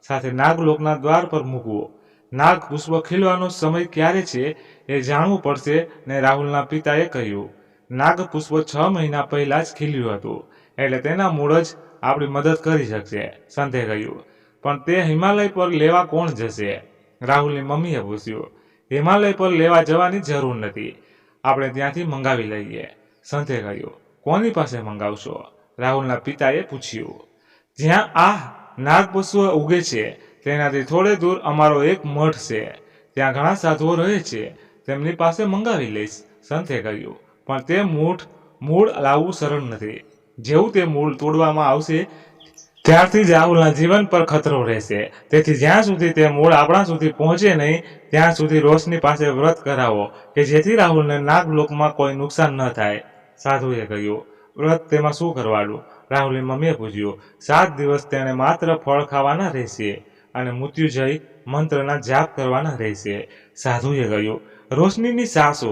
સાથે નાગલોકના દ્વાર પર મૂકવું. નાગપુષ્પ ખીલવાનો સમય ક્યારે છે એ જાણવું પડશે ને રાહુલના પિતાએ કહ્યું. નાગપુષ્પ 6 મહિના પહેલા જ ખીલ્યું હતું, એટલે તેના મૂળ જ આપણી મદદ કરી શકશે. સંતે કહ્યું. પણ તે હિમાલય પર લેવા કોણ જશે? રાહુલની મમ્મીએ પૂછ્યું. હિમાલય પર લેવા જવાની જરૂર નથી, આપણે ત્યાંથી મંગાવી લઈએ. સંતે કહ્યું, કોની પાસે મંગાવશો? રાહુલના પિતાએ પૂછ્યું. જ્યાં આ નાગપુષ્પ ઉગે છે તેનાથી થોડે દૂર અમારો એક મઠ છે, ત્યાં ઘણા સાધુઓ રહે છે, તેમની પાસે મંગાવી લઈશ. સંતે કહ્યું, પણ તે મૂળ લાવવું સરળ નથી. જેવું તે મૂળ તોડવામાં આવશે ત્યારથી જ રાહુલના જીવન પર ખતરો રહેશે. તેથી જ્યાં સુધી તે મૂળ આપણા સુધી પહોંચે નહીં ત્યાં સુધી રોશની પાસે વ્રત કરાવો કે જેથી રાહુલને નાગલોકમાં કોઈ નુકસાન ન થાય. સાધુએ કહ્યું, વ્રત તેમાં શું કરવાનું? રાહુલની મમ્મીએ પૂછ્યું. 7 દિવસ તેણે માત્ર ફળ ખાવાના રહેશે અને મૃત્યુજય મંત્રના જાપ કરવાના રહેશે. સાધુએ કહ્યું. રોશનીની સાસુ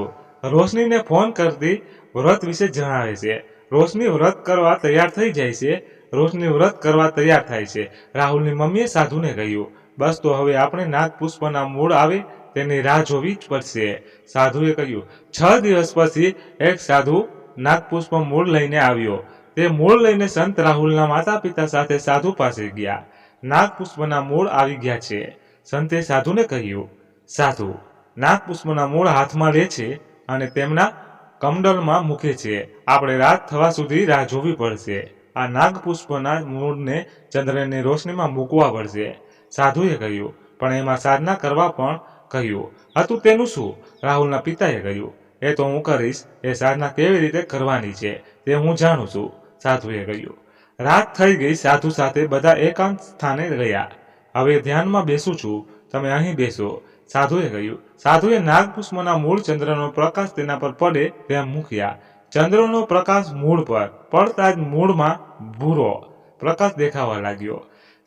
રોશનીને ફોન કરતી વ્રત વિશે જણાવે છે. રોશની વ્રત કરવા તૈયાર થઈ જાય છે. રોશની વ્રત કરવા તૈયાર થાય છે. રાહુલની મમ્મીએ સાધુને કહ્યું, બસ તો હવે આપણે નાગપુષ્પના મૂળ આવે તેની રાહ જોવી જ પડશે. સાધુએ કહ્યું. 6 દિવસ પછી એક સાધુ નાગપુષ્પ મૂળ લઈને આવ્યો. તે મૂળ લઈને સંત રાહુલના માતા પિતા સાથે સાધુ પાસે ગયા. નાગપુષ્પના મૂળ આવી ગયા છે. સંતે સાધુને કહ્યું. સાધુ નાગપુષ્પના મૂળ હાથમાં લે છે અને તેમના કમંડલમાં મૂકે છે. આપણે રાત થવા સુધી રાહ જોવી પડશે. આ નાગપુષ્પના મૂળને ચંદ્રની રોશનીમાં મૂકવા પડશે. સાધુએ કહ્યું. પણ એમાં સાધના કરવા પણ કહ્યું હતું. તેનું શું? રાહુલના પિતાએ કહ્યું. એ તો હું કરીશ. એ સાધના કેવી રીતે કરવાની છે તે હું જાણું છું. સાધુએ કહ્યું. રાત થઈ ગઈ. સાધુ સાથે બધા એકાંત સ્થાને ગયા. હવે ધ્યાનમાં બેસું છું, તમે અહીં બેસો. સાધુએ કહ્યું. સાધુએ નાગપુષ્પના મૂળ ચંદ્રનો પ્રકાશ તેના પર પડે તેમ મૂક્યા. ચંદ્રનો પ્રકાશ મૂળ પર પડતા જ મૂળમાં ભૂરો પ્રકાશ દેખાવા લાગ્યો.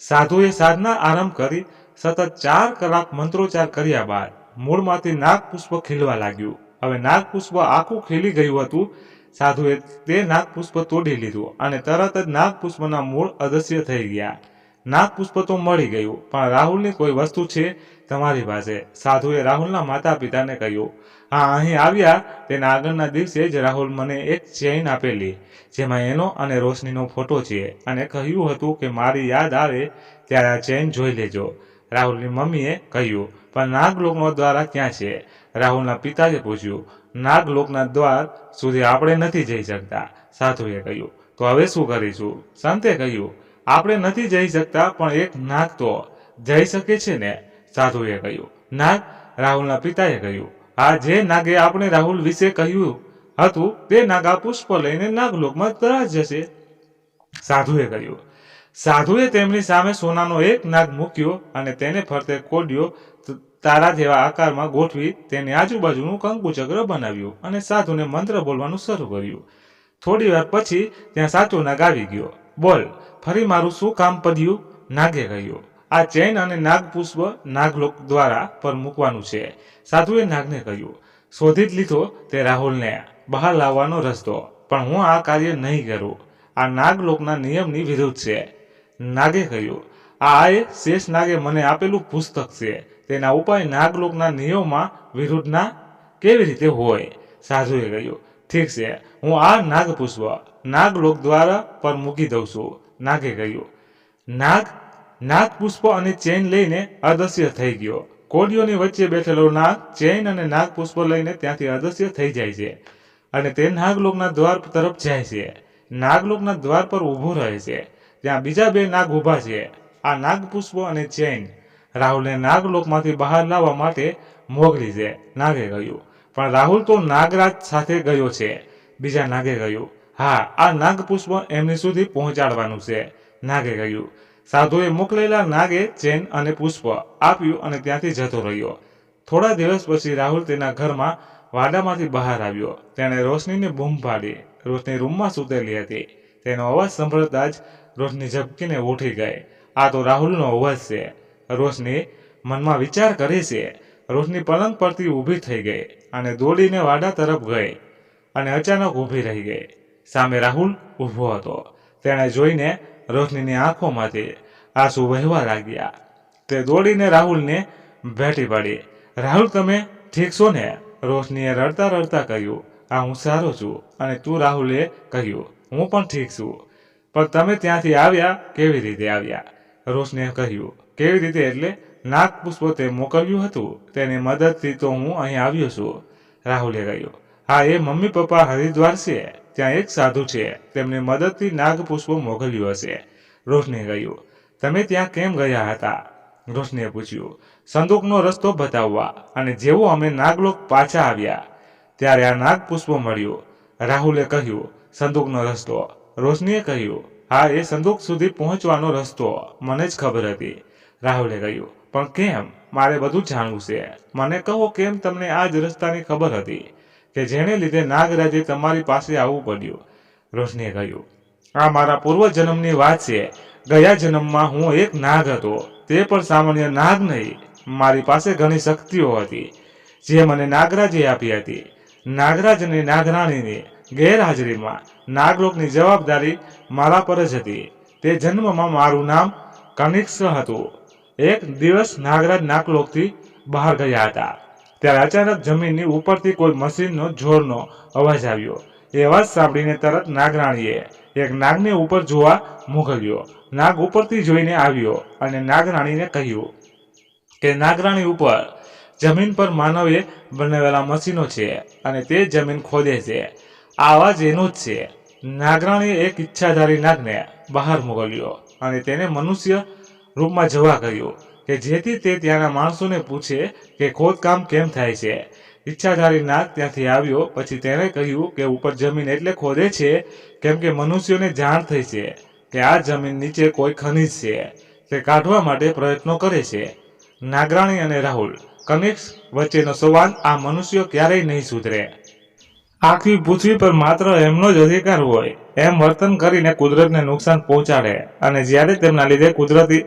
સાધુએ સાધના આરંભ કરી સતત 4 કલાક મંત્રોચ્ચાર કર્યા બાદ મૂળમાંથી નાગપુષ્પ ખીલવા લાગ્યું. હવે નાગપુષ્પ આખું ખીલી ગયું હતું. સાધુએ તે નાગપુષ્પ તોડી લીધું અને તરત જ નાગપુષ્પના મૂળ અદૃશ્ય થઈ ગયા. નાગપુષ્પ તો મળી ગયું, પણ રાહુલની કોઈ વસ્તુ છે તમારી પાસે? સાધુએ રાહુલના માતા પિતાને કહ્યું. હા, અહીં આવ્યા તેના આગળના દિવસે જ રાહુલ મને એક ચેઇન આપેલી, જેમાં એનો અને રોશનીનો ફોટો છે, અને કહ્યું હતું કે મારી યાદ આવે ત્યારે આ ચેઇન જોઈ લેજો. રાહુલની મમ્મીએ કહ્યું. પણ નાગલોકનો દ્વાર ક્યાં છે? રાહુલના પિતાએ પૂછ્યું. નાગલોકના દ્વાર સુધી આપણે નથી જઈ શકતા. સાધુએ કહ્યું. તો હવે શું કરીશું? સંતે કહ્યું. આપણે નથી જઈ શકતા, પણ એક નાગ તો જઈ શકે છે ને? સાધુએ કહ્યું. નાગ? રાહુલના પિતાએ કહ્યું. આ જે નાગે આપણે રાહુલ વિશે કહ્યું હતું તે નાગ આ પુષ્પ લઈને નાગલોકમાં તરા જશે. સાધુએ કહ્યું. સાધુએ તેમની સામે સોનાનો એક નાગ મૂક્યો અને તેને ફરતે કોડિયો તારા જેવા આકારમાં ગોઠવી તેની આજુબાજુનું કંકુચક્ર બનાવ્યું અને સાધુને મંત્ર બોલવાનું શરૂ કર્યું. થોડી વાર પછી ત્યાં સાચો નાગ આવી ગયો. બોલ, ફરી મારું શું કામ પડ્યું? નાગે કહ્યું. આ ચૈન અને નાગપુષ્પ નાગલોક દ્વારા પર મૂકવાનું છે. સાધુએ નાગને કહ્યું. શોધી જ લીધો તે રાહુલને બહાર લાવવાનો રસ્તો, પણ હું આ કાર્ય નહીં કરું. આ નાગલોકના નિયમની વિરુદ્ધ છે. નાગે કહ્યું. આ એ શેષ નાગે મને આપેલું પુસ્તક છે. તેના ઉપાય નાગલોકના નિયમોમાં વિરુદ્ધના કેવી રીતે હોય? સાધુએ કહ્યું. ઠીક છે, હું આ નાગપુષ્પ નાગલોક દ્વારા પર મૂકી દઉં છું. નાગે કહ્યું. નાગપુષ્પ અને ચેઇન લઈને અદૃશ્ય થઈ ગયો. કોડીઓની વચ્ચે બેઠેલો નાગ ચેઇન અને નાગપુષ્પ લઈને ત્યાંથી અદૃશ્ય થઈ જાય છે અને તે નાગલોકના દ્વાર તરફ જાય છે. નાગલોકના દ્વાર પર ઊભો રહે છે. ત્યાં બીજા 2 નાગ ઊભા છે. આ નાગપુષ્પ અને ચેઇન રાહુલને નાગલોકમાંથી બહાર લાવવા માટે મોકલી છે. નાગે કહ્યું. પણ રાહુલ તો નાગરાજ સાથે ગયો છે. બીજા નાગે કહ્યું. હા, આ નાગપુષ્પ એમની સુધી પહોંચાડવાનું છે. નાગે કહ્યું. સાધુએ મોકલેલા નાગે ચેન અને પુષ્પ આપ્યું અને ત્યાંથી જતો રહ્યો. થોડા દિવસ પછી રાહુલ તેના ઘરમાં વાડામાંથી બહાર આવ્યો. તેણે રોશનીને બૂમ પાડી. રોશની રૂમમાં સૂતેલી હતી. તેનો અવાજ સાંભળતા જ રોશની ઝબકીને ઉઠી ગઈ. આ તો રાહુલનો અવાજ છે. રોશની મનમાં વિચાર કરે છે. રોશની પલંગ પરથી ઊભી થઈ ગઈ અને દોડીને વાડા તરફ ગઈ અને અચાનક ઊભી રહી ગઈ. સામે રાહુલ ઊભો હતો. તેણે જોઈને રોશનીની આંખોમાંથી આંસુ વહેવા લાગ્યા. તે દોડીને રાહુલને ભેટી પડી. રાહુલ, તમે ઠીક છો ને? રોશનીએ રડતા રડતા કહ્યું. આ હું સારો છું. અને તું? રાહુલે કહ્યું. હું પણ ઠીક છું. પણ તમે ત્યાંથી આવ્યા કેવી રીતે આવ્યા? રોશનીએ કહ્યું. કેવી રીતે એટલે? નાગપુષ્પ તે મોકલ્યું હતું તેની મદદથી તો હું અહીં આવ્યો છું. રાહુલે કહ્યું, હા, એ મમ્મી પપ્પા હરિદ્વાર છે, ત્યાં એક સાધુ છે, તેમની મદદથી નાગપુષ્પ મોકલ્યું હશે. રોશનીએ કહ્યું, તમે ત્યાં કેમ ગયા હતા? રોશનીએ પૂછ્યું, સંદૂકનો રસ્તો બતાવવા, અને જેવો અમે નાગલોક પાછા આવ્યા ત્યારે આ નાગપુષ્પ મળ્યું. રાહુલે કહ્યું, સંદૂકનો રસ્તો? રોશનીએ કહ્યું, હા, એ સંદૂક સુધી પહોંચવાનો રસ્તો મને જ ખબર હતી. રાહુલે કહ્યું, પણ કેમ? મારે બધું જાણવું છે. મને કહો, કેમ તમને આ જ રસ્તાની ખબર હતી કે જેને લીધે નાગરાજે તમારી પાસે આવવું પડ્યું? રોશનીએ કહ્યું, આ મારા પૂર્વજન્મની વાત છે. ગયા જન્મમાં હું એક નાગ હતો, તે પણ સામાન્ય નાગ નહીં. મારી પાસે ઘણી શક્તિઓ હતી જે મને નાગરાજે આપી હતી. નાગરાજ અને નાગરાણીની ગેરહાજરીમાં નાગલોકની જવાબદારી મારા પર જ હતી. તે જન્મમાં મારું નામ કનિષ્ક હતું. એક દિવસ નાગરાજ નાગલોકથી બહાર ગયા હતા ત્યારે અચાનક જમીનની ઉપરથી કોઈ મશીનનો જોરનો અવાજ આવ્યો. એ અવાજ સાંભળીને તરત નાગરાણીએ એક નાગને ઉપર જોવા મોકલ્યો. નાગ ઉપરથી જોઈને આવ્યો અને નાગરાણીને કહ્યું કે નાગરાણી ઉપર જમીન પર માનવે બનાવેલા મશીનો છે અને તે જમીન ખોદે છે. આ અવાજ એનો જ છે. નાગરાણીએ એક ઈચ્છાધારી નાગને બહાર મોકલ્યો અને તેને મનુષ્ય રૂપમાં જવા કહ્યું કે જેથી તે ત્યાંના માણસોને પૂછે કે ખોદકામ કેમ થાય છે. ઈચ્છાધારી નાગ ત્યાંથી આવ્યો પછી તેણે કહ્યું કે ઉપર જમીન એટલે ખોદે છે કેમ કે મનુષ્યોને જાણ થઈ છે કે આ જમીન નીચે કોઈ ખનિજ છે. તે કાઢવા માટે પ્રયત્નો કરે છે. નાગરાણી અને રાહુલ કનિષ્ક વચ્ચેનો સંવાદ આ મનુષ્યો ક્યારેય નહીં સુધરે. આખી પૃથ્વી પર માત્ર એમનો જ અધિકાર હોય એમ વર્તન કરીને કુદરતને નુકસાન પહોંચાડે અને જ્યારે તેમના લીધે કુદરતી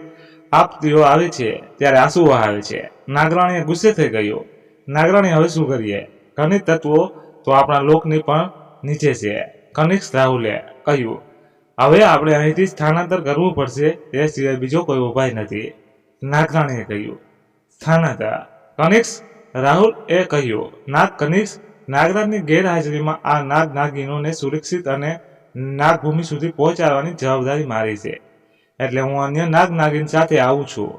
આપત્તિઓ આવે છે ત્યારે આંસુ વહાવે છે. નાગરાણીએ ગુસ્સે થઈ ગયો. નાગરાણી, હવે શું કરીએ? ખનિજ તત્વો તો આપણા લોકની પણ નીચે છે. કનિષ્ક રાહુલે કહ્યું, હવે આપણે અહીંથી સ્થાનાંતર કરવું પડશે, એ સિવાય બીજો કોઈ ઉપાય નથી. નાગરાણીએ કહ્યું, સ્થાનાંતર? કનિષ્ક રાહુલ એ કહ્યું, નાગ કનિષ્ક, નાગરાજની ગેરહાજરીમાં આ નાગ નાગિનોને સુરક્ષિત અને નાગભૂમિ સુધી પહોંચાડવાની જવાબદારી મારી છે. એટલે હું અન્ય નાગ નાગિન સાથે આવું છું.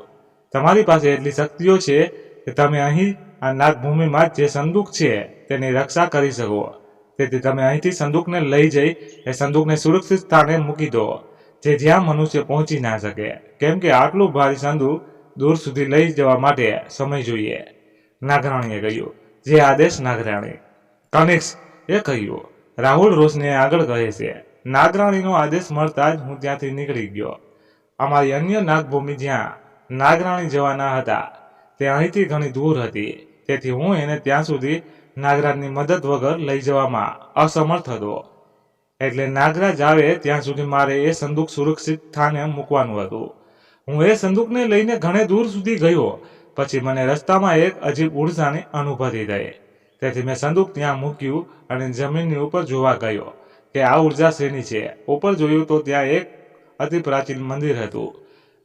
તમારી પાસે એટલી શક્તિઓ છે કે તમે અહીં આ નાગભૂમિમાં જે સંદૂક છે તેની રક્ષા કરી શકો. તેથી તમે અહીંથી સંદૂકને લઈ જઈ એ સંદૂકને સુરક્ષિત સ્થાને મૂકી દો, જે જ્યાં મનુષ્ય પહોંચી ના શકે, કેમ કે આટલું ભારી સંદૂક દૂર સુધી લઈ જવા માટે સમય જોઈએ. નાગરાણીએ કહ્યું, જે આદેશ નાગરાણી. કનિષ્ક એ કહ્યું, રાહુલ રોશનીએ આગળ કહે છે, નાગરાણીનો આદેશ મળતા જ હું ત્યાંથી નીકળી ગયો. અમારી અન્ય નાગભૂમિ જ્યાં નાગરાણી જવાના હતા તે અહીંથી ઘણી દૂર હતી, તેથી હું એને ત્યાં સુધી નાગરાજની મદદ વગર લઈ જવામાં અસમર્થ હતો. એટલે નાગરાજ આવે ત્યાં સુધી મારે એ સંદૂક સુરક્ષિત સ્થાને મૂકવાનું હતું. હું એ સંદૂકને લઈને ઘણે દૂર સુધી ગયો પછી મને રસ્તામાં એક અજીબ ઉર્જાની અનુભૂતિ થઈ. તેથી મેં સંદૂક ત્યાં મૂક્યું અને જમીનની ઉપર જોવા ગયો કે આ ઉર્જા શેની છે. ઉપર જોયું તો ત્યાં એક અતિ પ્રાચીન મંદિર હતું.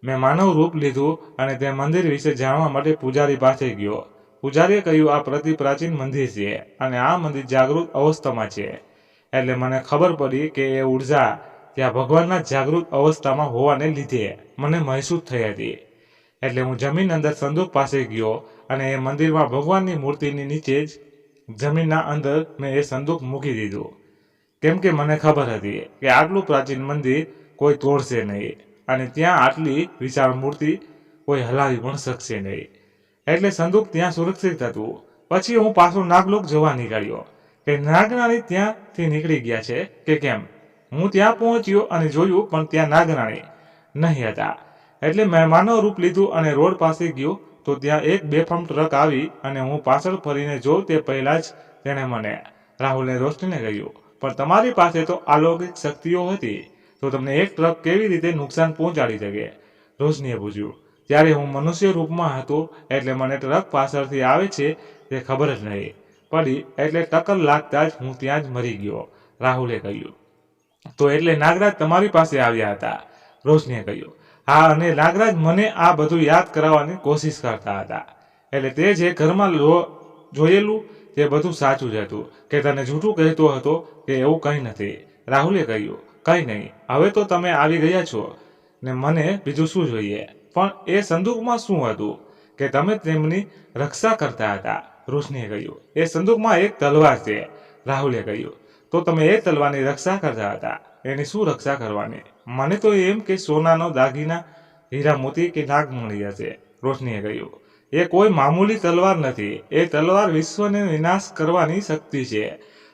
મેં માનવ રૂપ લીધું અને તે મંદિર વિશે જાણવા માટે પૂજારી પાસે ગયો. પૂજારીએ કહ્યું, આ પ્રતિ પ્રાચીન મંદિર છે અને આ મંદિર જાગૃત અવસ્થામાં છે. એટલે મને ખબર પડી કે એ ઉર્જા ત્યાં ભગવાનના જાગૃત અવસ્થામાં હોવાને લીધે મને મહેસૂસ થઈ હતી. એટલે હું જમીન અંદર સંદૂક પાસે ગયો અને એ મંદિરમાં ભગવાનની મૂર્તિની નીચે જ જમીનના અંદર મેં એ સંદૂક મૂકી દીધું, કેમ કે મને ખબર હતી કે આટલું પ્રાચીન મંદિર કોઈ તોડશે નહીં અને ત્યાં આટલી વિશાળ મૂર્તિ કોઈ હલાવી પણ શકશે નહીં. એટલે સંદૂક ત્યાં સુરક્ષિત હતું. પછી હું પાછો નાગલોક જવા નીકળ્યો કે નાગરાણી ત્યાંથી નીકળી ગયા છે કે કેમ. હું ત્યાં પહોંચ્યો અને જોયું પણ ત્યાં નાગરાણી નહીં હતા. એટલે મેં માનવ રૂપ લીધું અને રોડ પાસે ગયો તો ત્યાં એક બેફામ ટ્રક આવી અને હું પાછળ ફરીને જોઉં તે પહેલા જ તેણે મને, રાહુલને રોશનીને કહ્યું, પણ તમારી પાસે તો અલૌકિક શક્તિઓ હતી, તો તમને એક ટ્રક કેવી રીતે નુકસાન પહોંચાડી શકે? રોશનીએ પૂછ્યું. ત્યારે હું મનુષ્ય રૂપમાં હતો એટલે મને ટ્રક પાછળથી આવે છે તે ખબર જ નહીં પડી, એટલે ટક્કર લાગતા જ હું ત્યાં જ મરી ગયો. રાહુલે કહ્યું, તો એટલે નાગરાજ તમારી પાસે આવ્યા હતા? રોશનીએ કહ્યું, હા, અને નાગરાજ મને આ બધું યાદ કરાવવાની કોશિશ કરતા હતા. એટલે તે જે ઘરમાં જોયેલું તે બધું સાચું જ હતું કે તને જૂઠું કહેતો હતો કે એવું કંઈ નથી. રાહુલે કહ્યું, કંઈ નહીં, હવે તો તમે આવી ગયા છો ને મને બીજું શું જોઈએ? પણ એ સંદૂકમાં શું હતું? કે તમે તેમની રક્ષા કરતા હતા. રોશનીએ કહ્યું, એ સંદૂકમાં એક તલવાર છે. રાહુલે કહ્યું, તો તમે એ તલવારની રક્ષા કરતા હતા, એની શું રક્ષા કરવાની? મને તો એમ કે સોનાનો દાગીના, હીરા મોતી કે નાગમણી હશે. રોશનીએ કહ્યું, એ કોઈ મામૂલી તલવાર નથી, એ તલવાર વિશ્વને વિનાશ કરવાની શક્તિ છે.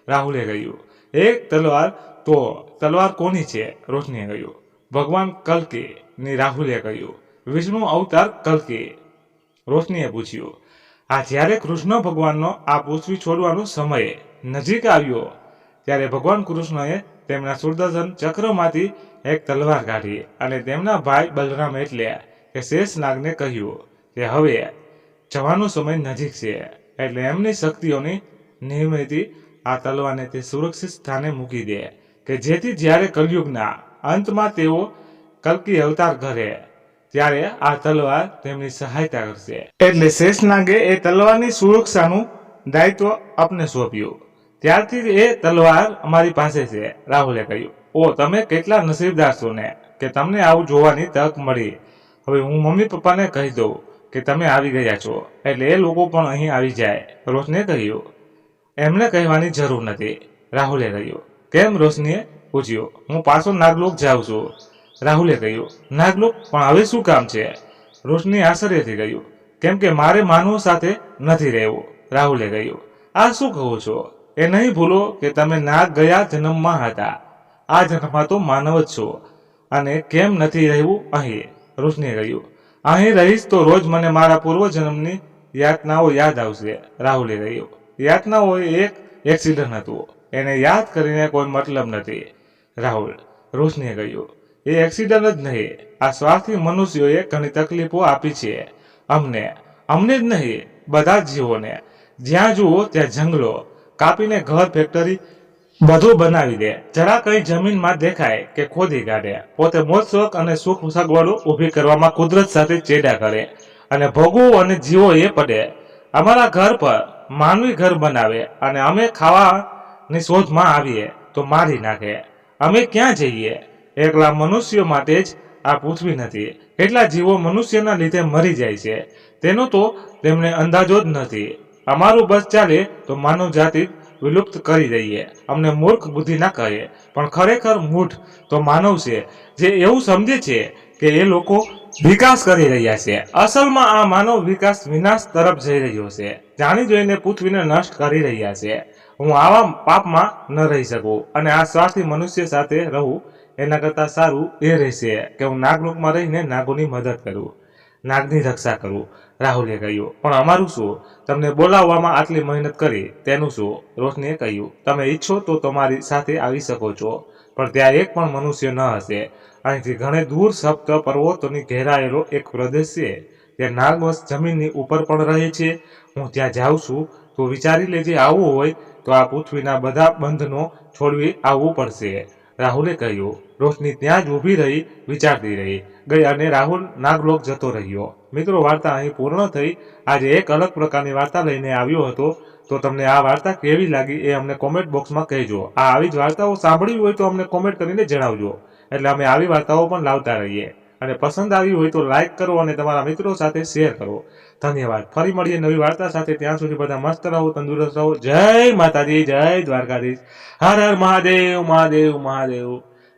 રાહુલે કહ્યું, એક તલવાર, તો તલવાર કોની છે? રોશનીએ કહ્યું, ભગવાન કલ્કી ની. રાહુલે કહ્યું, વિષ્ણુ અવતાર કલ્કી. રોશનીએ પૂછ્યું, આ જ્યારે કૃષ્ણ ભગવાનનો આ પૃથ્વી છોડવાનો સમય નજીક આવ્યો ત્યારે ભગવાન કૃષ્ણએ તેમના સુદર્શન ચક્રમાંથી એક તલવાર કાઢી અને તેમના ભાઈ બલરામ એટલે કે શેષનાગને કહ્યું કે હવે જવાનો સમય નજીક છે, એટલે એમની શક્તિઓની નિર્મિતિ આ તલવારને તે સુરક્ષિત સ્થાને મૂકી દે કે જેથી જ્યારે કલયુગના અંતમાં તેઓ કલ્કી અવતાર કરે ત્યારે આ તલવાર તેમની સહાયતા કરશે. એટલે શેષનાગે એ તલવારની સુરક્ષાનું દાયિત્વ આપને સોંપ્યું. ત્યારથી એ તલવાર અમારી પાસે છે. રાહુલે કહ્યું, ઓ તમે કેટલા નસીબદાર છો ને કે તમને આવું જોવાની તક મળી. હવે હું મમ્મી પપ્પાને કહી દઉં કે તમે આવી ગયા છો, એટલે એ લોકો પણ અહીં આવી જાય. રોશનીએ કહ્યું, એમને કહેવાની જરૂર નથી. રાહુલે કહ્યું, કેમ? રોશનીએ પૂછ્યું. હું પાછો નાગલોક જાઉં છું. રાહુલે કહ્યું, નાગલોક? પણ હવે શું કામ છે? રોશનીએ આશ્ચર્યથી કહ્યું, કેમ કે મારે માનવો સાથે નથી રહેવું. રાહુલે કહ્યું, આ શું કહો છો? એ નહીં ભૂલો કે તમે નાગ ગયા જન્મમાં હતા, આ જન્મમાં તો માનવ જ છો. અને કેમ નથી રહેવું અહીં? રોશનીએ કહ્યું, અહીં રહીશ તો રોજ મને મારા પૂર્વજન્મની યાતનાઓ યાદ આવશે. રાહુલે કહ્યું, યાતનાઓ એક એક્સિડન્ટ હતું, એને યાદ કરીને કોઈ મતલબ નથી. રાહુલ. રોશનીએ કહ્યું, એ એક્સિડન્ટ જ નહીં, આ સ્વાર્થી મનુષ્યોએ ઘણી તકલીફો આપી છે અમને જ નહીં, બધા જ જીવોને. જ્યાં જુઓ ત્યાં જંગલો કાપીને ઘર, ફેક્ટરી બધું બનાવી દે. જરા કઈ જમીનમાં દેખાય કે ખોદી કાઢે. પોતે મોજ શોખ અને સુખ સગવડો ઊભી કરવામાં કુદરત સાથે ચેડા કરે અને ભોગવું અને જીવો એ પડે. અમારા ઘર પર માનવી ઘર બનાવે અને અમે ખાવાની શોધમાં આવીએ તો મારી નાખે. અમે ક્યાં જઈએ? એકલા મનુષ્યો માટે જ આ પૃથ્વી નથી, કેટલા જીવો મનુષ્યના લીધે મરી જાય છે તેનો તો તેમને અંદાજો જ નથી. અમારું બસ ચાલે તો માનવ જાતિ વિલુપ્ત કરી દઈએ. અમને મૂર્ખ બુદ્ધિ ના કહે, પણ ખરેખર મૂઢ તો માનવ છે જે એવું સમજે છે કે એ લોકો વિકાસ કરી રહ્યા છે. અસલમાં આ માનવ વિકાસ વિનાશ તરફ જઈ રહ્યો છે. જાણી જોઈને પૃથ્વીને નષ્ટ કરી રહ્યા છે. હું આવા પાપમાં ન રહી શકું અને આ સ્વાર્થી મનુષ્ય સાથે રહું. એના કરતાં સારું એ રહેશે કે હું નાગલોકમાં રહીને નાગોની મદદ કરું, નાગની રક્ષા કરું. રાહુલે કહ્યું, પણ અમારું શું? તમને બોલાવવામાં આટલી મહેનત કરી તેનું શું? રોશનીએ કહ્યું, તમે ઈચ્છો તો તમારી સાથે આવી શકો છો, પણ ત્યાં એક પણ મનુષ્ય ન હશે. અહીંથી ઘણે દૂર સપ્ત પર્વતોની ઘેરાયેલો એક પ્રદેશ છે, ત્યાં નાગવંશ જમીનની ઉપર પણ રહે છે. હું ત્યાં જાઉં છું તો વિચારી લેજે, આવવું હોય તો આ પૃથ્વીના બધા બંધનો છોડવી આવવું પડશે. રાહુલે કહ્યું. રોશની ત્યાં જ ઊભી રહી વિચારતી રહી ગઈ અને રાહુલ નાગલોક જતો રહ્યો. મિત્રો, વાર્તા અહીં પૂર્ણ થઈ. આજે એક અલગ પ્રકારની વાર્તા લઈને આવ્યો હતો. તો તમને આ વાર્તા કેવી લાગી એ અમને કોમેન્ટ બોક્સમાં કહેજો. આવી જ વાર્તાઓ સાંભળવી હોય તો અમને કોમેન્ટ કરીને જણાવજો, એટલે અમે આવી વાર્તાઓ પણ લાવતા રહીએ. અને પસંદ આવી હોય તો લાઈક કરો અને તમારા મિત્રો સાથે શેર કરો. ધન્યવાદ. ફરી મળીએ નવી વાર્તા સાથે. ત્યાં સુધી બધા મસ્ત રહો, તંદુરસ્ત રહો. જય માતાજી, જય દ્વારકાધીશ. હર હર મહાદેવ, મહાદેવ, મહાદેવ.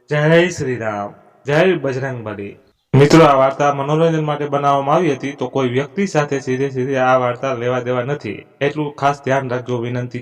જય શ્રી રામ, જય બજરંગબલી. મિત્રો, આ વાર્તા મનોરંજન માટે બનાવવામાં આવી હતી, તો કોઈ વ્યક્તિ સાથે સીધે સીધે આ વાર્તા લેવા દેવા નથી, એટલું ખાસ ધ્યાન રાખજો, વિનંતી છે.